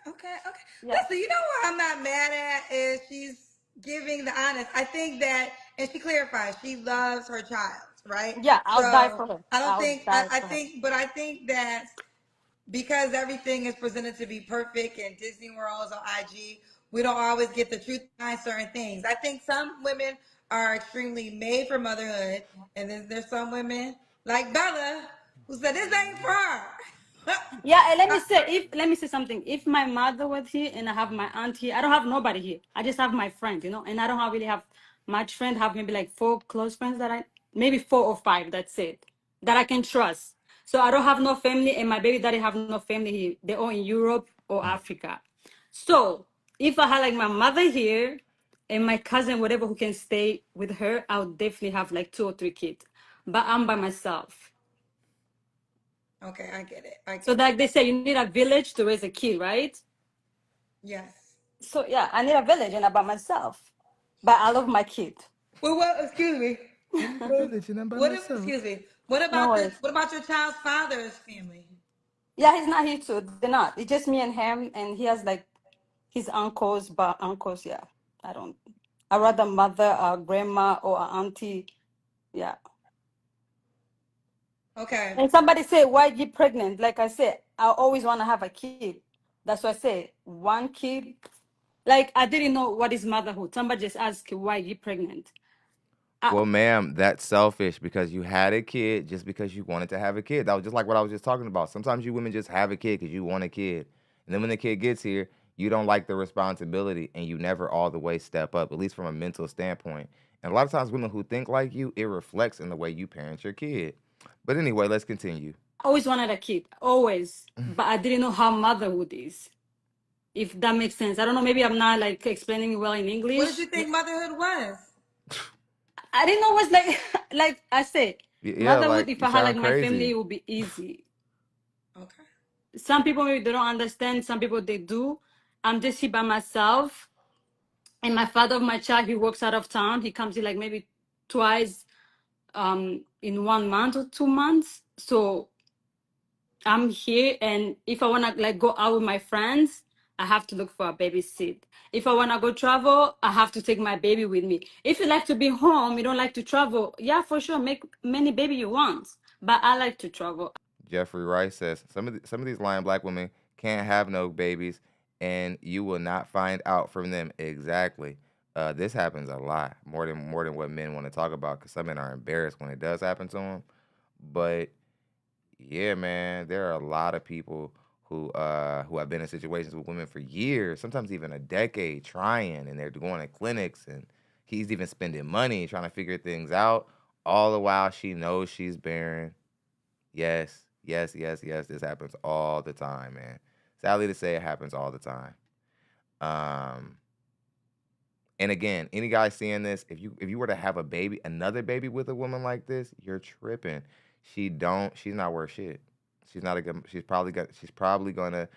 Okay. Yeah. Listen, you know what I'm not mad at is she's giving the honest. I think that, and she clarifies, she loves her child, right? Yeah, I'll die So for her. I don't I'll think, die I for her. think, but I think that because everything is presented to be perfect in Disney Worlds on IG, we don't always get the truth behind certain things. I think some women are extremely made for motherhood, and then there's some women like Bella who said this ain't for her. Yeah, and let me say something. If my mother was here and I have my aunt here, I don't have nobody here. I just have my friend, and I don't really have much friend. Have maybe like 4 close friends maybe 4 or 5. That's it, that I can trust. So I don't have no family, and my baby daddy have no family here. They're all in Europe or Africa. So if I had like my mother here and my cousin, whatever, who can stay with her, I would definitely have like 2 or 3 kids. But I'm by myself. Okay, I get it. So like they say, you need a village to raise a kid, right? Yes. So yeah, I need a village and I'm by myself. But I love my kid. Well, what? Excuse me. Village and I'm by myself. Excuse me. What No about worries. What about your child's father's family? Yeah, he's not here too. They're not. It's just me and him, and he has like his uncles, but uncles, yeah. I rather mother, grandma, or a auntie. Yeah. Okay. And somebody say, why you pregnant? Like I said, I always want to have a kid. That's why I say 1 kid. Like I didn't know what is motherhood. Somebody just asked why you pregnant. Well, ma'am, that's selfish because you had a kid just because you wanted to have a kid. That was just like what I was just talking about. Sometimes you women just have a kid because you want a kid. And then when the kid gets here, you don't like the responsibility and you never all the way step up, at least from a mental standpoint. And a lot of times women who think like you, it reflects in the way you parent your kid. But anyway, let's continue. Always wanted a kid, always. But I didn't know how motherhood is. If that makes sense. I don't know, maybe I'm not like explaining it well in English. What did you think motherhood was? I didn't know it was like like I said, Yeah, motherhood, like if you I had like sound my family, crazy. it would be easy. Okay. Some people maybe they don't understand, some people they do. I'm just here by myself. And my father of my child, he works out of town. He comes here like maybe twice in 1 month or 2 months. So I'm here, and if I wanna like go out with my friends, I have to look for a babysit. If I wanna go travel, I have to take my baby with me. If you like to be home, you don't like to travel, yeah, for sure, make many baby you want. But I like to travel. Jeffrey Rice says some of these lying black women can't have no babies, and you will not find out from them exactly. This happens a lot, more than what men want to talk about, because some men are embarrassed when it does happen to them. But Yeah, man, there are a lot of people who have been in situations with women for years, sometimes even a decade, trying, and they're going to clinics, and he's even spending money trying to figure things out. All the while, she knows she's barren. Yes, yes, yes, yes. This happens all the time, man. Sadly to say, it happens all the time. Um, and again, any guy seeing this, if you were to have a baby, another baby with a woman like this, you're tripping. She's not worth shit. She's not a good. She's probably gonna,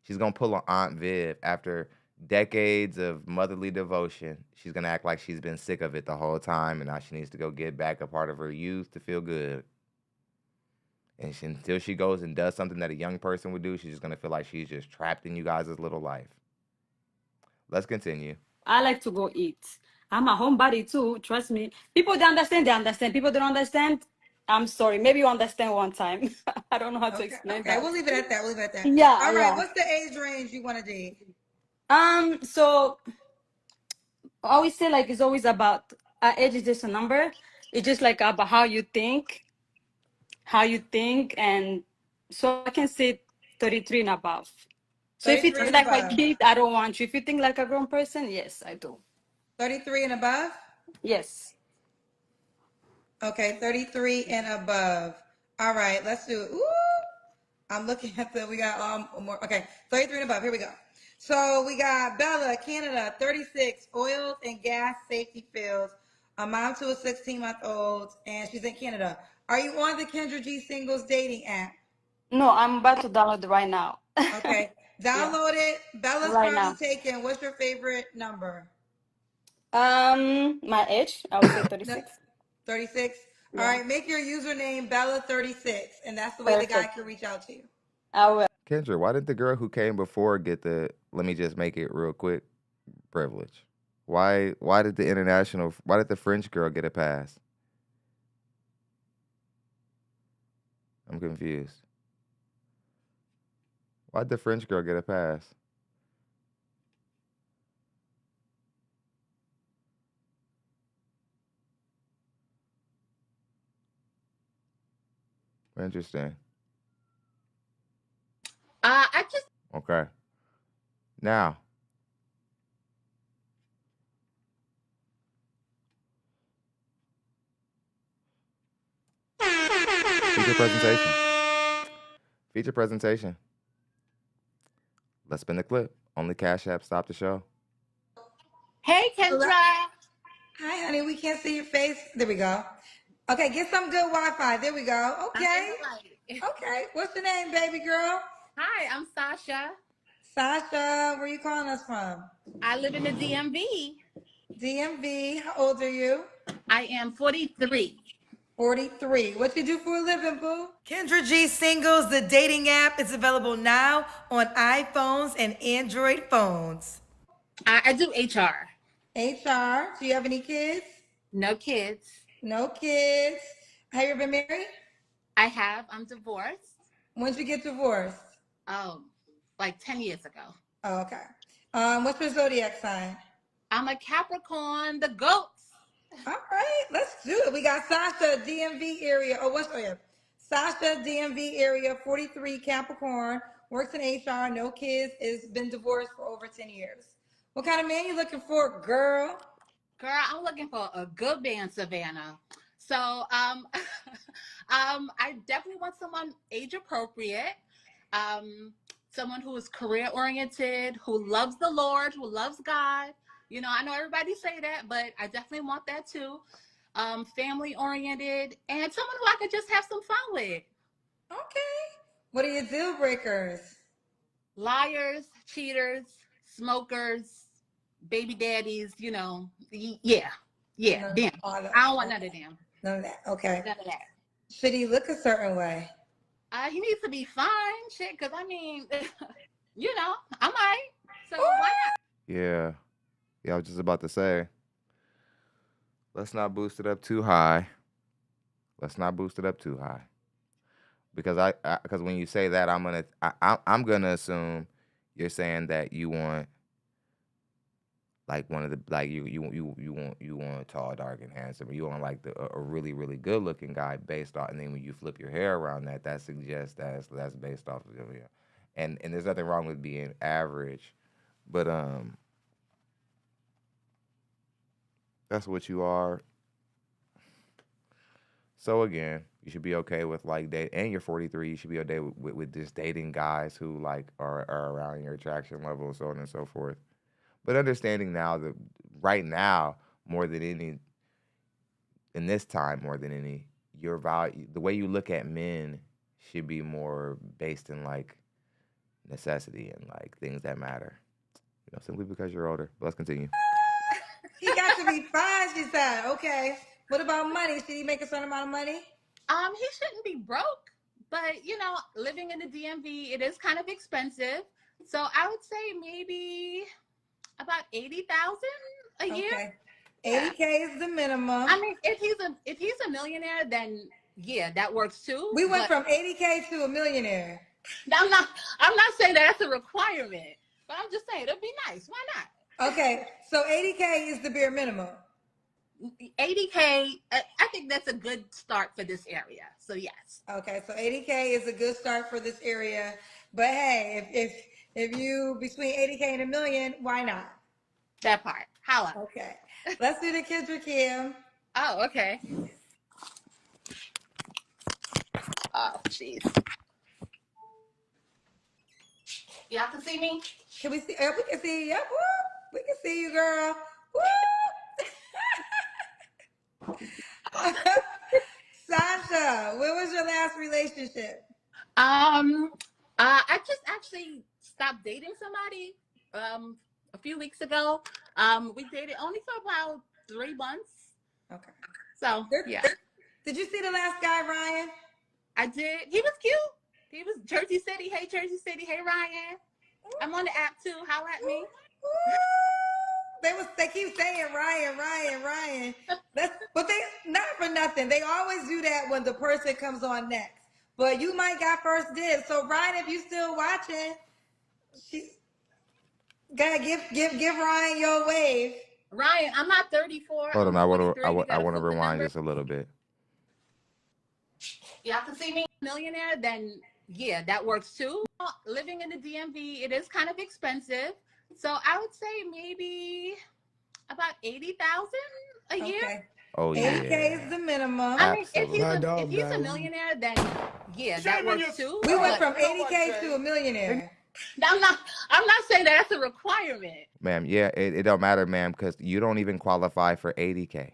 she's gonna pull an Aunt Viv after decades of motherly devotion. She's gonna act like she's been sick of it the whole time, and now she needs to go get back a part of her youth to feel good. And until she goes and does something that a young person would do, she's just gonna feel like she's just trapped in you guys' little life. Let's continue. I like to go eat. I'm a homebody too. Trust me. People they understand. They understand. People don't understand. I'm sorry. Maybe you understand one time. I don't know how to explain Okay, that. we'll leave it at that. We'll leave it at that. Yeah, All right, yeah. what's the age range you want to date? So I always say like it's always about age is just a number. It's just like about how you think, and so I can say 33 and above. So if you 33 think and like a above. kid, I don't want you. If you think like a grown person, yes, I do. 33 and above? Yes. Okay, 33 and above. All right, let's do it. Ooh, I'm looking at we got more. Okay, 33 and above. Here we go. So we got Bella, Canada, 36, oils and gas safety fields, a mom to a 16-month-old, and she's in Canada. Are you on the Kendra G Singles dating app? No, I'm about to download it right now. Okay, Yeah, download it. Bella's right probably now. taken. What's your favorite number? My age, I would say No, 36. 36. All Yeah, right, make your username Bella36, and that's the way the guy perfect. can reach out to you. I will. Kendra, why did the girl who came before get the let me just make it real quick privilege? Why did the French girl get a pass? I'm confused. Why'd the French girl get a pass? Interesting. I just Okay. Now, feature presentation. Feature presentation. Let's spin the clip. Only Cash App stop the show. Hey Kendra. Hi, honey. We can't see your face. There we go. Okay, get some good Wi-Fi. There we go. I'm in Okay. the light. Okay. What's your name, baby girl? Hi, I'm Sasha. Sasha. Where you calling us from? I live in the DMV. DMV. How old are you? I am 43. 43. What you do for a living, boo? Kendra G Singles, the dating app, is available now on iPhones and Android phones. I do HR. HR. Do you have any kids? No kids. No kids. Have you ever been married? I have. I'm divorced. When'd you get divorced? Oh, like 10 years ago. Oh, okay. What's your zodiac sign? I'm a Capricorn, the goats. All right, let's do it. We got Sasha, DMV area. Oh, what's your Sasha, DMV area, 43, Capricorn, works in HR, no kids, has been divorced for over 10 years. What kind of man you looking for, girl? Girl, I'm looking for a good band, Savannah. So, I definitely want someone age appropriate, um, someone who is career oriented, who loves the Lord, who loves God. You know, I know everybody say that, but I definitely want that too. Family oriented, and someone who I could just have some fun with. Okay. What are your deal breakers? Liars, cheaters, smokers, baby daddies. You know, yeah, None, them. all I don't want okay. none of them. None of that. Okay. None of that. Should he look a certain way? He needs to be fine, shit. Cause I mean, you know, I might. So Ooh. why not? Yeah. Yeah, I was just about to say. Let's not boost it up too high. Let's not boost it up too high. Because because when you say that, I'm gonna assume you're saying that you want like one of the like you want tall, dark, and handsome. Or you want like a really really good looking guy based off, and then when you flip your hair around that suggests that's based off of and there's nothing wrong with being average, but that's what you are. So again, you should be okay with like date, and you're 43. You should be okay with just dating guys who like are around your attraction level, so on and so forth. But understanding now that right now, more than any, in this time more than any, your value, the way you look at men should be more based in like necessity and like things that matter. You know, simply because you're older. But let's continue. He got to be fine, she said. Okay. What about money? Should he make a certain amount of money? He shouldn't be broke, but you know, living in the DMV, it is kind of expensive. So I would say maybe about 80,000 a year. Okay. Yeah. 80K is the minimum. I mean, if he's a millionaire, then yeah, that works too. We went from 80K to a millionaire. I'm not saying that that's a requirement, but I'm just saying it'd be nice. Why not? Okay, so 80K is the bare minimum. 80K, I think that's a good start for this area. So yes. Okay, so 80K is a good start for this area. But hey, if you between 80K and a million, why not? That part. Holla. Okay. Let's do the Kendra Kim. Oh, okay. Oh, jeez. Y'all can see me? Can we see? We can see you. Yep. Woo. We can see you, girl. Woo. Sasha, when was your last relationship? I just actually stopped dating somebody a few weeks ago. We dated only for about 3 months. Okay. So yeah. Did you see the last guy, Ryan? I did. He was cute. He was Jersey City. Hey, Jersey City. Hey, Ryan. I'm on the app too. Holla at me. They keep saying Ryan. But they not for nothing. They always do that when the person comes on next. But you might got first dibs. So Ryan, if you still watching, gotta give Ryan your wave. Ryan, I'm not 34. Hold on, I want to flip the rewind number. just a little bit. Y'all can see me millionaire, then yeah, that works too. Living in the DMV, it is kind of expensive. So I would say maybe about 80,000 a year. Okay. Oh yeah. 80K is the minimum. I mean, if Absolutely. he's a millionaire, then yeah, that works too. We went But from 80K to a millionaire. I'm not saying that that's a requirement. Ma'am, yeah, it don't matter, ma'am, because you don't even qualify for 80K.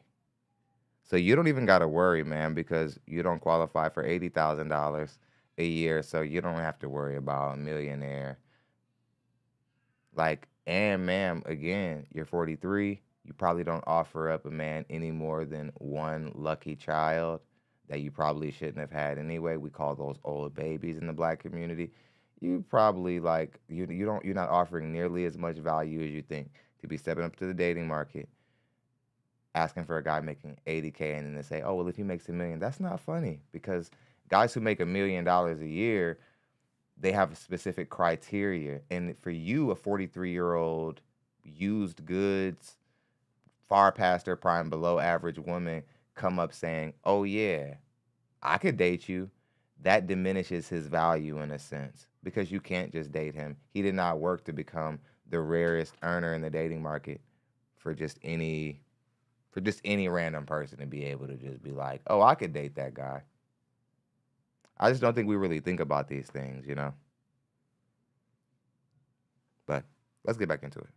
So you don't even got to worry, ma'am, because you don't qualify for $80,000 a year. So you don't have to worry about a millionaire. Like, and ma'am, again, you're 43. You probably don't offer up a man any more than one lucky child that you probably shouldn't have had anyway. We call those old babies in the black community. You probably like you're not offering nearly as much value as you think to be stepping up to the dating market, asking for a guy making 80K, and then they say, oh well, if he makes $1 million, that's not funny, because guys who make $1 million a year, they have specific criteria, and for you, a 43-year-old used goods, far past their prime, below average woman come up saying, oh yeah, I could date you, that diminishes his value in a sense, because you can't just date him. He did not work to become the rarest earner in the dating market for just any random person to be able to just be like, oh, I could date that guy. I just don't think we really think about these things, you know? But let's get back into it.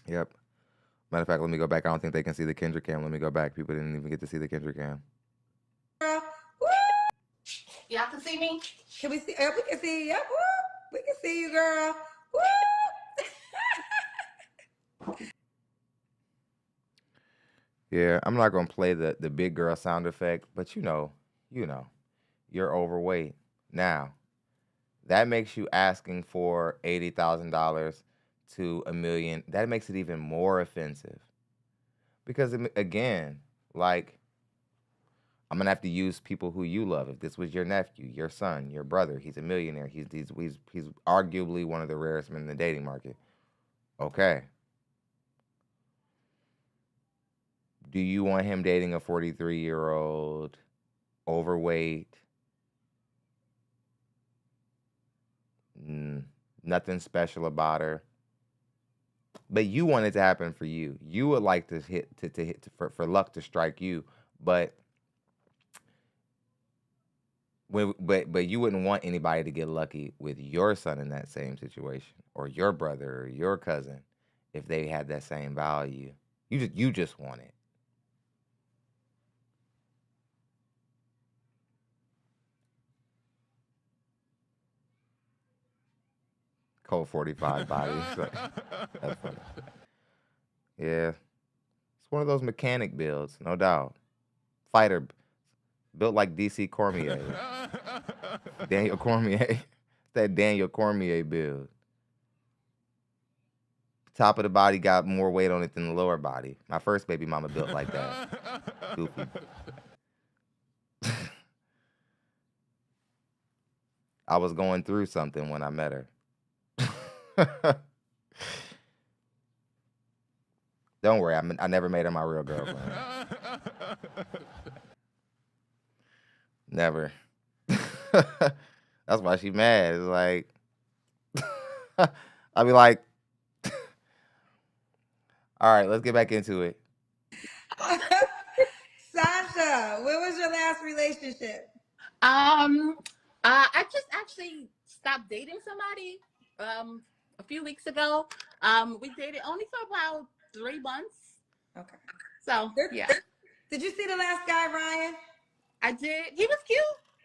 Yep. Matter of fact, let me go back. I don't think they can see the Kendra cam. Let me go back. People didn't even get to see the Kendra cam. Y'all can see me? Can we see? We can see you. Yep. Woo. We can see you, girl. Woo. Yeah, I'm not gonna play the big girl sound effect, but you're overweight. Now, that makes you asking for $80,000 to $1 million. That makes it even more offensive. Because again, like I'm gonna have to use people who you love. If this was your nephew, your son, your brother, he's a millionaire. He's arguably one of the rarest men in the dating market. Okay. Do you want him dating a 43-year-old, overweight, nothing special about her? But you want it to happen for you. You would like to for luck to strike you, but but you wouldn't want anybody to get lucky with your son in that same situation, or your brother or your cousin, if they had that same value. You just want it. Cold 45 body. That's funny. Yeah, it's one of those mechanic builds, no doubt. Fighter built like DC Cormier, Daniel Cormier. That Daniel Cormier build. Top of the body got more weight on it than the lower body. My first baby mama built like that. Goofy. I was going through something when I met her. Don't worry, I never made her my real girlfriend. Never. That's why she mad. It's like I'll be like, all right, let's get back into it. Sasha, when was your last relationship? I just actually stopped dating somebody a few weeks ago. We dated only for about 3 months. Okay. So yeah. Did you see the last guy, Ryan? I did. He was cute.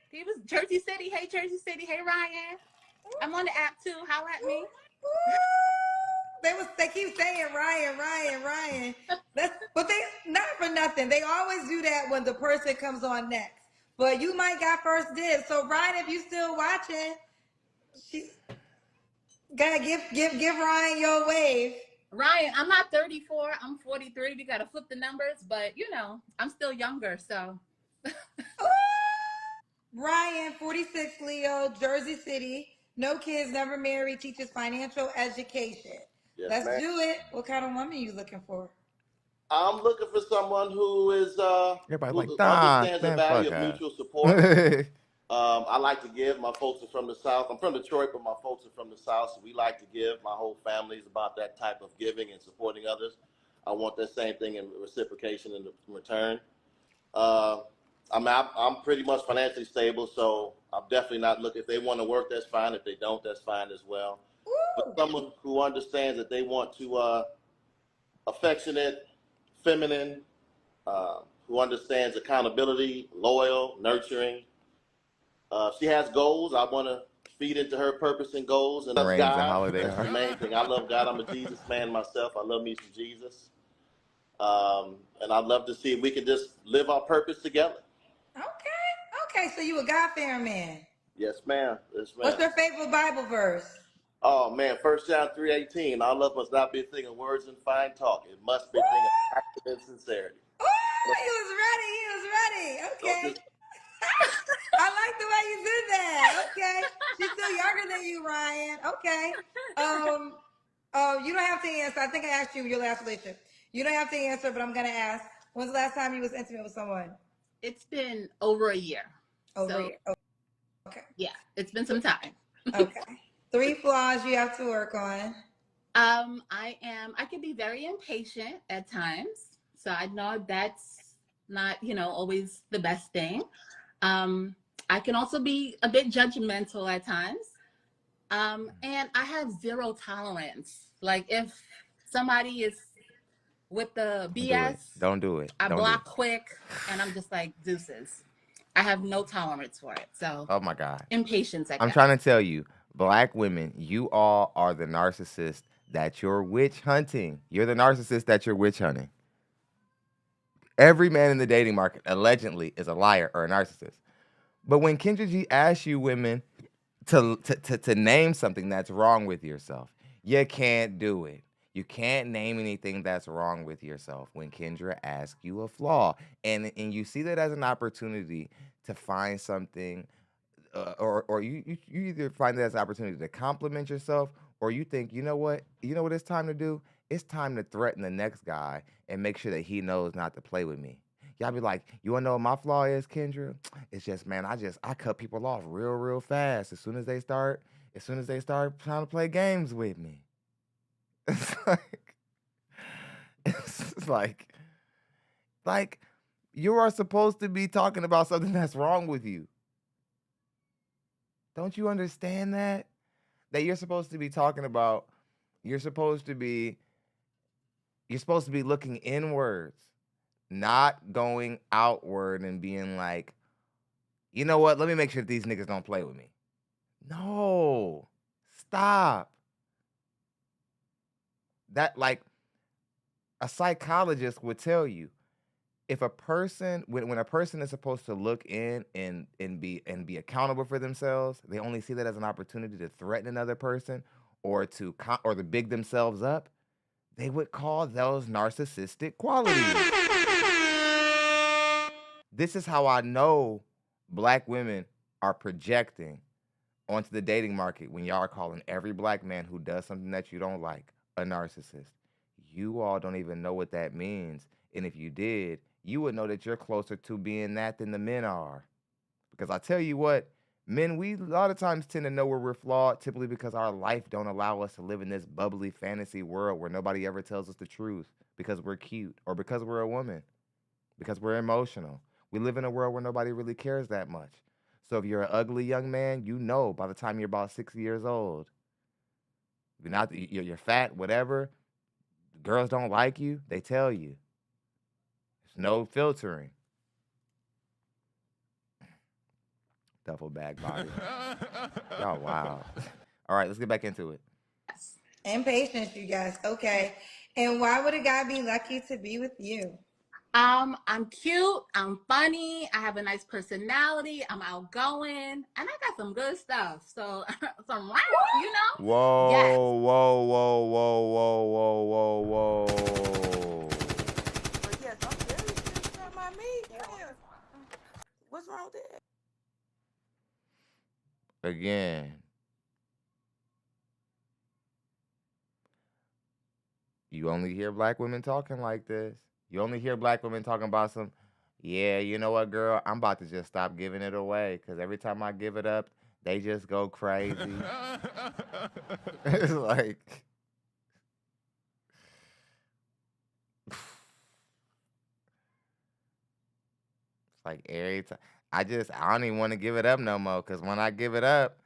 He was Jersey City. Hey, Jersey City. Hey, Ryan. I'm on the app too. Holla at me. They keep saying Ryan. But they not for nothing. They always do that when the person comes on next. But you might got first dibs. So Ryan, if you still watching, she gotta give Ryan your wave. Ryan, I'm not 34. I'm 43. We gotta flip the numbers, but I'm still younger, so. Ryan, 46, Leo, Jersey City. No kids, never married, teaches financial education. Yes, let's do it. What kind of woman are you looking for? I'm looking for someone who is Everybody who like, understands the man, value fuck of her. mutual support. I like to give. My folks are from the South. I'm from Detroit, but my folks are from the South, so we like to give. My whole family is about that type of giving and supporting others. I want that same thing in reciprocation in return. I'm pretty much financially stable, so I'm definitely not looking. If they want to work, that's fine. If they don't, that's fine as well. Woo! But someone who understands that they want to affectionate, feminine, who understands accountability, loyal, nurturing. She has goals. I want to feed into her purpose and goals. And loves God. That's the main thing. I love God. I'm a Jesus man myself. I love me some Jesus. And I'd love to see if we can just live our purpose together. Okay. So you a God-fearing man? Yes, ma'am. Yes, ma'am. What's your favorite Bible verse? Oh man, 1 John 3:18. Our love must not be a thing of words and fine talk. It must be a thing of action and sincerity. Oh, he was ready. Okay. I like the way you did that. Okay. She's still younger than you, Ryan. Okay. You don't have to answer. I think I asked you your last relationship. You don't have to answer, but I'm gonna ask. When's the last time you was intimate with someone? It's been over a year. Over a year. Okay. Yeah, it's been some time. Okay. 3 flaws you have to work on. I can be very impatient at times. So I know that's not, always the best thing. I can also be a bit judgmental at times. And I have zero tolerance. Like if somebody is with the BS, don't do it. I block quick and I'm just like deuces. I have no tolerance for it. So Oh my God. impatience, I I'm guess. trying to tell you, black women, you all are the narcissist that you're witch hunting. You're the narcissist that you're witch hunting. Every man in the dating market allegedly is a liar or a narcissist. But when Kendra G asks you women to name something that's wrong with yourself, you can't do it. You can't name anything that's wrong with yourself when Kendra asks you a flaw. And you see that as an opportunity to find something, or you either find that as an opportunity to compliment yourself, or you think, you know what it's time to do? It's time to threaten the next guy and make sure that he knows not to play with me. Y'all be like, you wanna know what my flaw is, Kendra? It's just, man, I cut people off real fast as soon as they start trying to play games with me. It's like it's like you are supposed to be talking about something that's wrong with you. Don't you understand that? That you're supposed to be talking about, you're supposed to be looking inwards, not going outward and being like, you know what? Let me make sure that these niggas don't play with me. No. Stop. That, like, a psychologist would tell you, if a person, when a person is supposed to look in and be accountable for themselves, they only see that as an opportunity to threaten another person or to big themselves up. They would call those narcissistic qualities. This is how I know black women are projecting onto the dating market when y'all are calling every black man who does something that you don't like a narcissist. You all don't even know what that means. And if you did, you would know that you're closer to being that than the men are. Because I tell you what, men, we a lot of times tend to know where we're flawed, typically because our life don't allow us to live in this bubbly fantasy world where nobody ever tells us the truth because we're cute or because we're a woman, because we're emotional. We live in a world where nobody really cares that much. So if you're an ugly young man, you know by the time you're about 60 years old, you're fat, whatever, girls don't like you, they tell you. There's no filtering. Duffel bag body. Y'all wow. All right, let's get back into it. Impatience, you guys. Okay. And why would a guy be lucky to be with you? I'm cute, I'm funny, I have a nice personality, I'm outgoing, and I got some good stuff. So some rap, you know? Whoa, Yes. whoa, whoa, whoa, whoa, whoa, whoa, whoa. But yes, I'm very serious about my meat. Yeah. What's wrong with that? Again, you only hear black women talking like this. You only hear black women talking about some, yeah, you know what, girl? I'm about to just stop giving it away because every time I give it up, they just go crazy. It's like, it's like every time. I don't even want to give it up no more because when I give it up,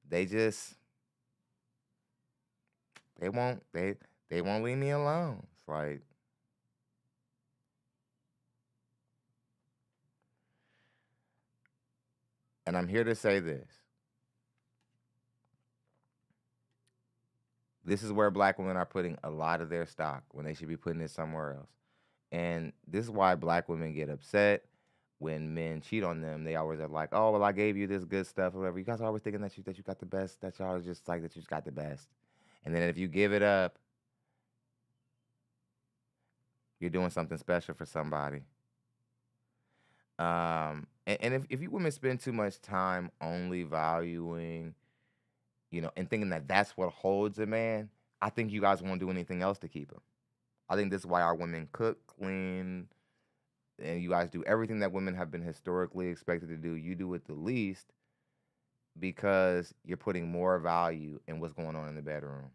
they just, they won't, they won't leave me alone. It's like, and I'm here to say this. This is where black women are putting a lot of their stock when they should be putting it somewhere else. And this is why black women get upset when men cheat on them. They always are like, "Oh, well, I gave you this good stuff, or whatever." You guys are always thinking that you got the best. That y'all just like that you just got the best. And then if you give it up, you're doing something special for somebody. And if you women spend too much time only valuing, and thinking that that's what holds a man, I think you guys won't do anything else to keep him. I think this is why our women cook, clean, and you guys do everything that women have been historically expected to do. You do it the least because you're putting more value in what's going on in the bedroom.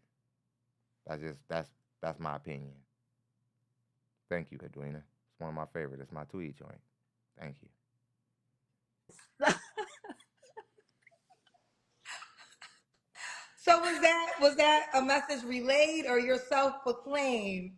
That's my opinion. Thank you, Edwina. It's one of my favorites. It's my tweet joint. Thank you. So was that a message relayed or your self-proclaimed?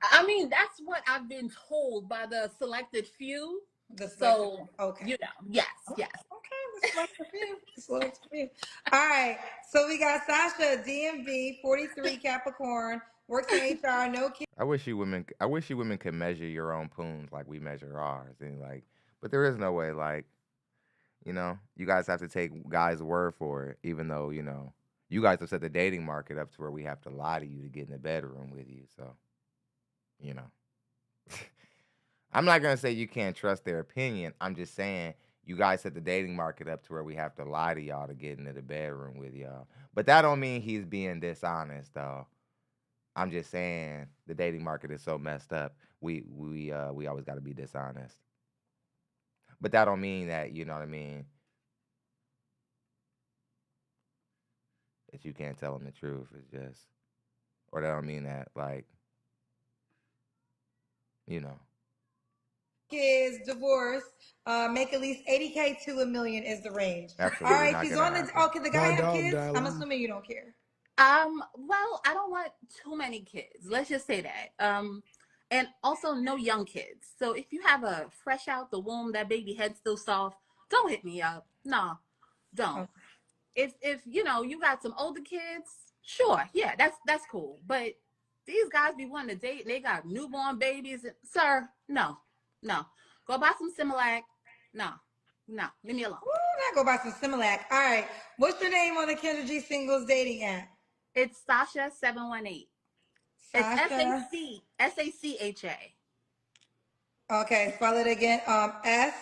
I mean, that's what I've been told by the selected few The select. So, Okay. you know, yes, yes. Okay, the select few. The select few. All right. So we got Sasha, DMV, 43, Capricorn, works in HR, no kids. I wish you women could measure your own poons like we measure ours, and like, but there is no way. Like, you guys have to take guys' word for it, even though you guys have set the dating market up to where we have to lie to you to get in the bedroom with you. So, you know, I'm not gonna say you can't trust their opinion. I'm just saying you guys set the dating market up to where we have to lie to y'all to get into the bedroom with y'all. But that don't mean he's being dishonest, though. I'm just saying the dating market is so messed up. We always got to be dishonest. But that don't mean that, you know what I mean, that you can't tell them the truth. It's just, or that don't mean that, like, Kids, divorce, make at least 80K to $1 million is the range. Absolutely All right, not she's gonna on the. happen. Okay, the guy have kids. I'm assuming you don't care. Well, I don't want too many kids. Let's just say that. And also no young kids. So if you have a fresh out the womb, that baby head still soft, don't hit me up. No, don't. Okay. If you got some older kids, sure, yeah, that's cool. But these guys be wanting to date and they got newborn babies. Sir, no. Go buy some Similac. No, leave me alone. Ooh, not go buy some Similac. All right, what's your name on the Kendra G singles dating app? It's Sasha718. Sasha. It's SACHA. Okay, spell it again. SACHA.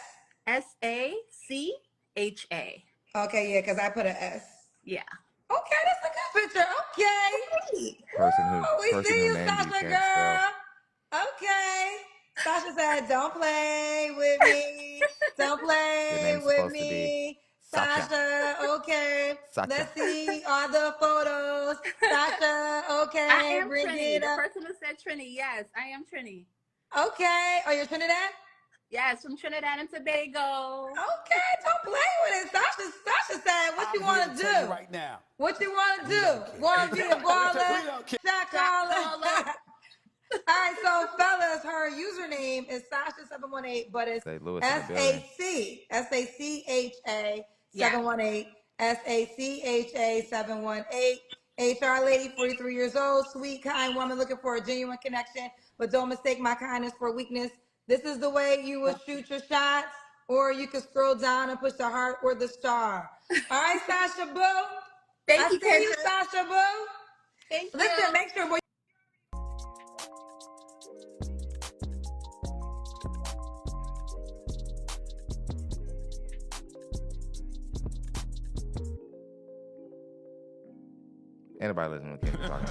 Okay, yeah, because I put an S. Yeah. Okay, that's a good picture. Okay. Person See who you, named you Sasha, can't girl. spell. Okay. Sasha said, "Don't play with me. Don't Your play name's with supposed to be me." Sacha. Sasha, okay. Sacha. Let's see all the photos. Sasha, okay. I am Bring Trini. it The up. person who said Trini. Yes, I am Trini. Okay. Are you Trinidad? Yes, from Trinidad and Tobago. Okay, don't play with it. Sasha said, "What you want to do right now? What you want to do? Want to be a baller? Shot caller?" All right, so fellas, her username is Sasha718, but it's St. Louis in the building. SACHA 718, SACHA 718. HR lady, 43 years old, sweet, kind woman looking for a genuine connection, but don't mistake my kindness for weakness. This is the way you would shoot your shots, or you can scroll down and push the heart or the star. All right, Sasha Boo. Thank you, see you, Kendra. Sasha Boo. Thank you. Listen, make sure. Anybody listening to Kendra talking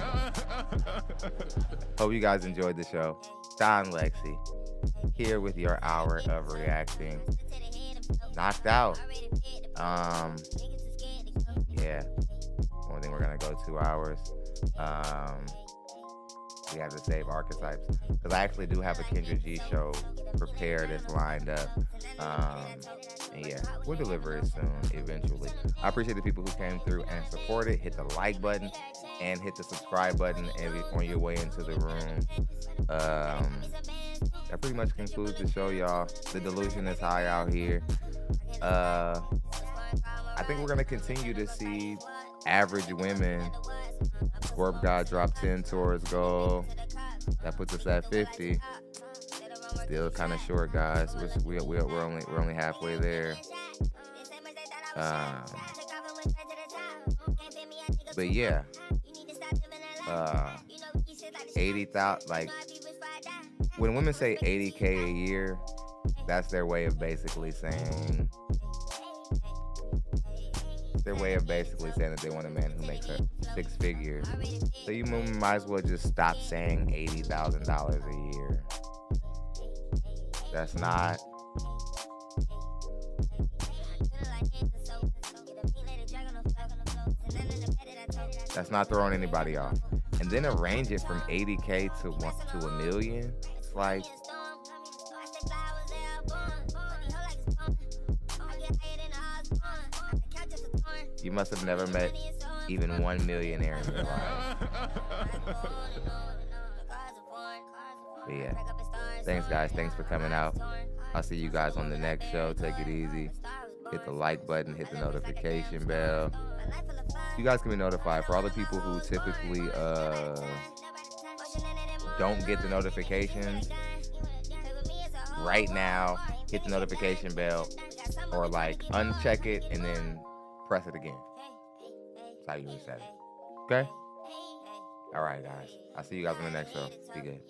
about? Hope you guys enjoyed the show. DonLexy here with your hour of reacting. Knocked out. Yeah. Only thing we're gonna go 2 hours. We have to save archetypes because I actually do have a Kendra G show prepared. It's lined up. And yeah, we'll deliver it soon, eventually. I appreciate the people who came through and supported. Hit the like button and hit the subscribe button on your way into the room. That pretty much concludes the show, y'all. The delusion is high out here. I think we're gonna continue to see average women. Scorp God dropped 10 towards goal. That puts us at 50. Still kind of short, guys. We're only halfway there. But yeah, 80,000. Like when women say 80K a year, that's their way of basically saying. Their way of basically saying that they want a man who makes 6 figures. So you might as well just stop saying $80,000 a year. That's not. That's not throwing anybody off. And then arrange it from 80K to $1 million. It's like. You must have never met even one millionaire in your life. But yeah. Thanks, guys. Thanks for coming out. I'll see you guys on the next show. Take it easy. Hit the like button, hit the notification bell. You guys can be notified. For all the people who typically don't get the notifications, right now, hit the notification bell or like uncheck it and then press it again. That's how you reset it. Okay? All right, guys. I'll see you guys on the next show. Be good.